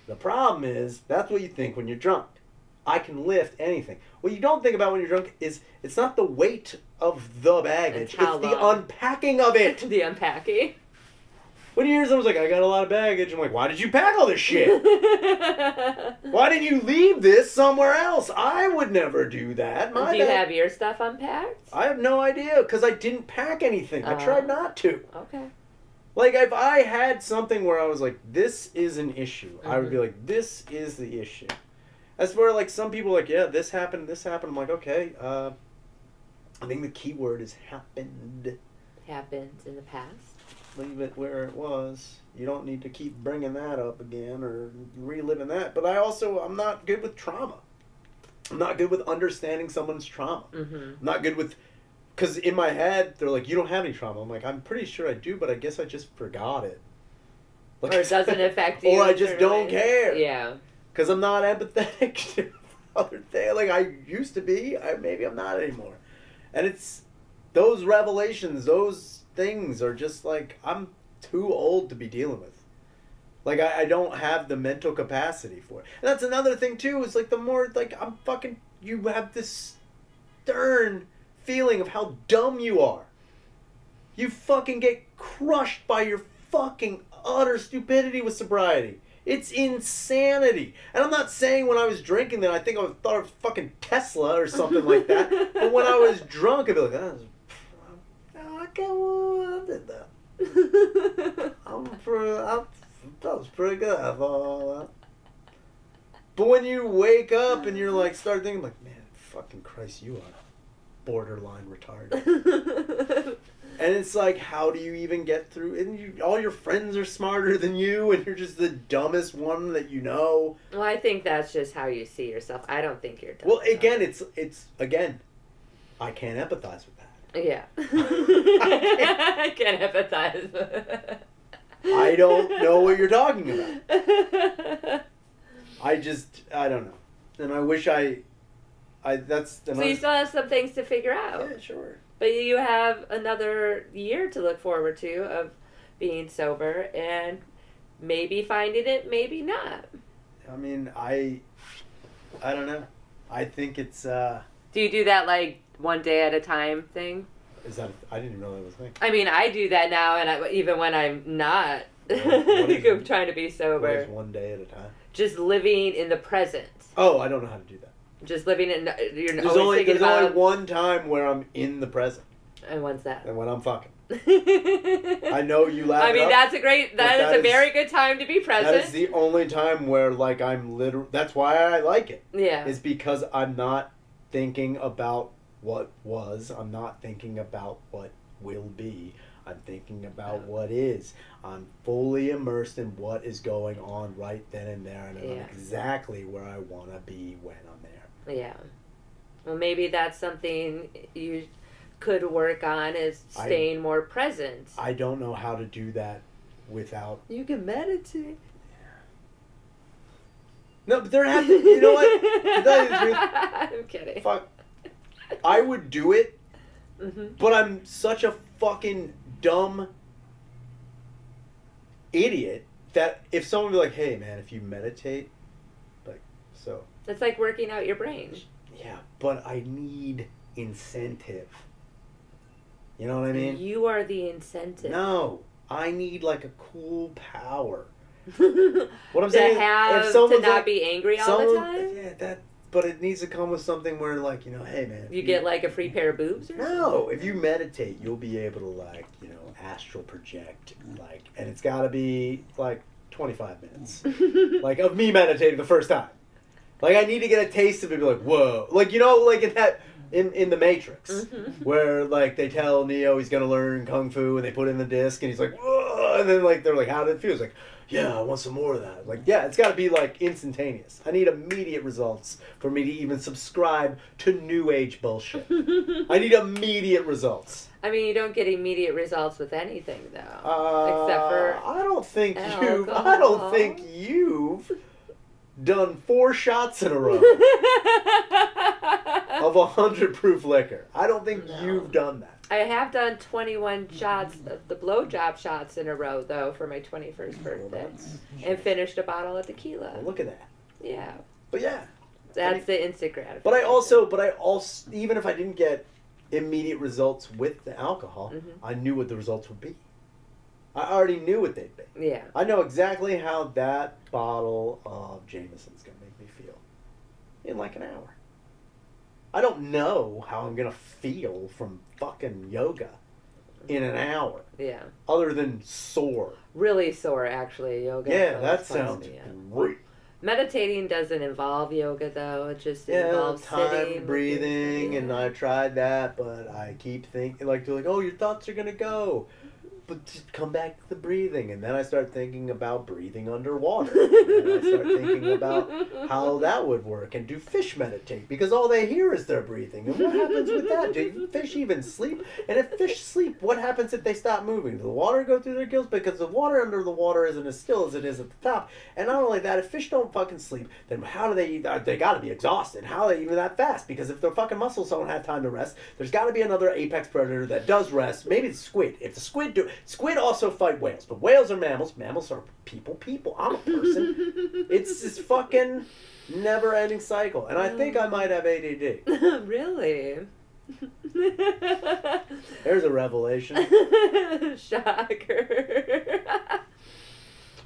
Speaker 2: The problem is, that's what you think when you're drunk. I can lift anything. What you don't think about when you're drunk is, it's not the weight of the baggage. It's the unpacking of it.
Speaker 1: The unpacking.
Speaker 2: When you hear someone's like, I got a lot of baggage, I'm like, why did you pack all this shit? Why didn't you leave this somewhere else? I would never do that.
Speaker 1: Do you have your stuff unpacked?
Speaker 2: I have no idea, because I didn't pack anything. I tried not to.
Speaker 1: Okay.
Speaker 2: Like, if I had something where I was like, this is an issue, I would be like, this is the issue. That's where, like, some people are like, yeah, this happened. I'm like, okay, I think the key word is happened.
Speaker 1: Happened in the past.
Speaker 2: Leave it where it was. You don't need to keep bringing that up again or reliving that. But I'm not good with trauma. I'm not good with understanding someone's trauma. I'm not good with, because in my head, they're like, you don't have any trauma. I'm like, I'm pretty sure I do, but I guess I just forgot it. Like,
Speaker 1: or it doesn't affect you.
Speaker 2: Or I just don't care.
Speaker 1: Yeah.
Speaker 2: Because I'm not empathetic to other things. Like, I used to be. Maybe I'm not anymore. And it's those revelations, those things are just like, I'm too old to be dealing with. Like, I don't have the mental capacity for it. And that's another thing too, is like, the more, like, you have this stern feeling of how dumb you are. You fucking get crushed by your fucking utter stupidity with sobriety. It's insanity. And I'm not saying when I was drinking that I thought of fucking Tesla or something like that. But when I was drunk, I'd be like, that was pretty good. I thought. But when you wake up and you're like, start thinking like, man, fucking Christ, you are borderline retarded. And it's like, how do you even get through? And all your friends are smarter than you, and you're just the dumbest one that you know.
Speaker 1: Well, I think that's just how you see yourself. I don't think you're dumb.
Speaker 2: Well, again, it's I can't empathize with that.
Speaker 1: Yeah. I can't empathize.
Speaker 2: I don't know what you're talking about. I don't know. And I wish that's...
Speaker 1: So you still have some things to figure out.
Speaker 2: Yeah, sure.
Speaker 1: But you have another year to look forward to of being sober and maybe finding it, maybe not.
Speaker 2: I mean, I don't know. I think it's... Do
Speaker 1: you do that, like, one day at a time thing?
Speaker 2: I didn't know that was a thing.
Speaker 1: I mean, I do that now, and even when I'm not I'm trying to be sober.
Speaker 2: What is one day at a time?
Speaker 1: Just living in the present.
Speaker 2: Oh, I don't know how to do that. Just
Speaker 1: living in... There's
Speaker 2: only one time where I'm in the present.
Speaker 1: And when's that?
Speaker 2: And when I'm fucking. I know you laugh.
Speaker 1: I mean, that is a very good time to be present.
Speaker 2: That is the only time where, like, I'm literally... That's why I like it.
Speaker 1: Yeah.
Speaker 2: Is because I'm not thinking about what was. I'm not thinking about what will be. I'm thinking about what is. I'm fully immersed in what is going on right then and there. And I'm exactly where I want to be when I'm there.
Speaker 1: Yeah. Well, maybe that's something you could work on, is staying more present.
Speaker 2: I don't know how to do that without...
Speaker 1: You can meditate.
Speaker 2: No, but there have to... You know what? To tell you the truth,
Speaker 1: I'm kidding.
Speaker 2: Fuck. I would do it, but I'm such a fucking dumb idiot that if someone would be like, hey, man, if you meditate, like, so...
Speaker 1: It's like working out your brain.
Speaker 2: Yeah, but I need incentive. You know what I mean?
Speaker 1: You are the incentive.
Speaker 2: No, I need like a cool power. What I'm saying
Speaker 1: is, to not be angry all the time?
Speaker 2: Yeah, but it needs to come with something where, like, you know, hey, man.
Speaker 1: You get like a free pair of boobs or something?
Speaker 2: No, if you meditate, you'll be able to, like, you know, astral project, like, and it's got to be like 25 minutes. Like, of me meditating the first time. Like, I need to get a taste of it, be like, whoa. Like, you know, like in The Matrix, where, like, they tell Neo he's going to learn Kung Fu, and they put in the disc, and he's like, whoa. And then, like, they're like, how did it feel? He's like, yeah, I want some more of that. Like, yeah, it's got to be, like, instantaneous. I need immediate results for me to even subscribe to New Age bullshit. I need immediate results.
Speaker 1: I mean, you don't get immediate results with anything, though. Except for
Speaker 2: I don't think
Speaker 1: alcohol.
Speaker 2: you've done 4 shots in a row of 100 proof liquor. I don't think you've done that.
Speaker 1: I have done 21 shots of the blowjob shots in a row, though, for my 21st birthday. And finished a bottle of tequila.
Speaker 2: Well, look at that.
Speaker 1: Yeah.
Speaker 2: But yeah.
Speaker 1: That's the instant gratification.
Speaker 2: But I also, even if I didn't get immediate results with the alcohol, I knew what the results would be. I already knew what they'd be.
Speaker 1: Yeah.
Speaker 2: I know exactly how that bottle of Jameson's going to make me feel in like an hour. I don't know how I'm going to feel from fucking yoga in an hour.
Speaker 1: Yeah.
Speaker 2: Other than sore.
Speaker 1: Really sore, actually, yoga.
Speaker 2: Yeah, that sounds great.
Speaker 1: Meditating doesn't involve yoga, though. It just involves sitting,
Speaker 2: breathing, and I tried that, but I keep thinking, like, they're like, oh, your thoughts are going to go. But just come back to the breathing. And then I start thinking about breathing underwater. And I start thinking about how that would work. And do fish meditate? Because all they hear is their breathing. And what happens with that? Do fish even sleep? And if fish sleep, what happens if they stop moving? Does the water go through their gills? Because the water under the water isn't as still as it is at the top. And not only that, if fish don't fucking sleep, then how do they got to be exhausted. How are they even that fast? Because if their fucking muscles don't have time to rest, there's got to be another apex predator that does rest. Maybe it's squid. If the squid do... Squid also fight whales, but whales are mammals. Mammals are people. I'm a person. It's this fucking never-ending cycle. And I think I might have ADD.
Speaker 1: Really?
Speaker 2: There's a revelation.
Speaker 1: Shocker.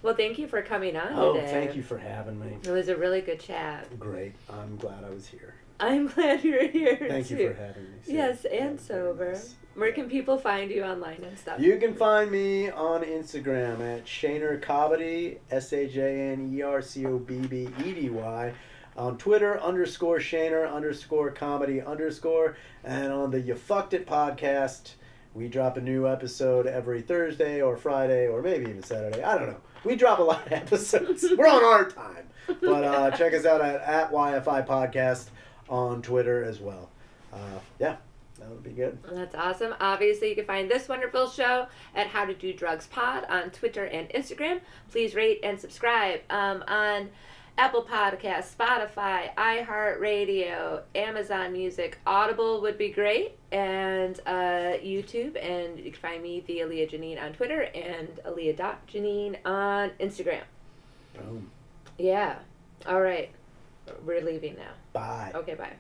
Speaker 1: Well, thank you for coming on today.
Speaker 2: Thank you for having me.
Speaker 1: It was a really good chat.
Speaker 2: Great. I'm glad I was here.
Speaker 1: I'm glad you're here,
Speaker 2: Thank
Speaker 1: too.
Speaker 2: you for having me.
Speaker 1: Yes, and sober. Where can people find you online and stuff?
Speaker 2: You can find me on Instagram at Shaner Cobbedy, ShanerCobbedy. On Twitter, _Shaner_Comedy_. And on the You Fucked It podcast, we drop a new episode every Thursday or Friday or maybe even Saturday. I don't know. We drop a lot of episodes. We're on our time. But check us out at YFI Podcast on Twitter as well. Yeah. That would be good.
Speaker 1: That's awesome. Obviously, you can find this wonderful show at How to Do Drugs Pod on Twitter and Instagram. Please rate and subscribe on Apple Podcasts, Spotify, iHeartRadio, Amazon Music, Audible would be great, and YouTube. And you can find me, the Aaliyah Janine, on Twitter and Aaliyah.Janine on Instagram.
Speaker 2: Boom.
Speaker 1: Yeah. All right. We're leaving now.
Speaker 2: Bye.
Speaker 1: Okay, bye.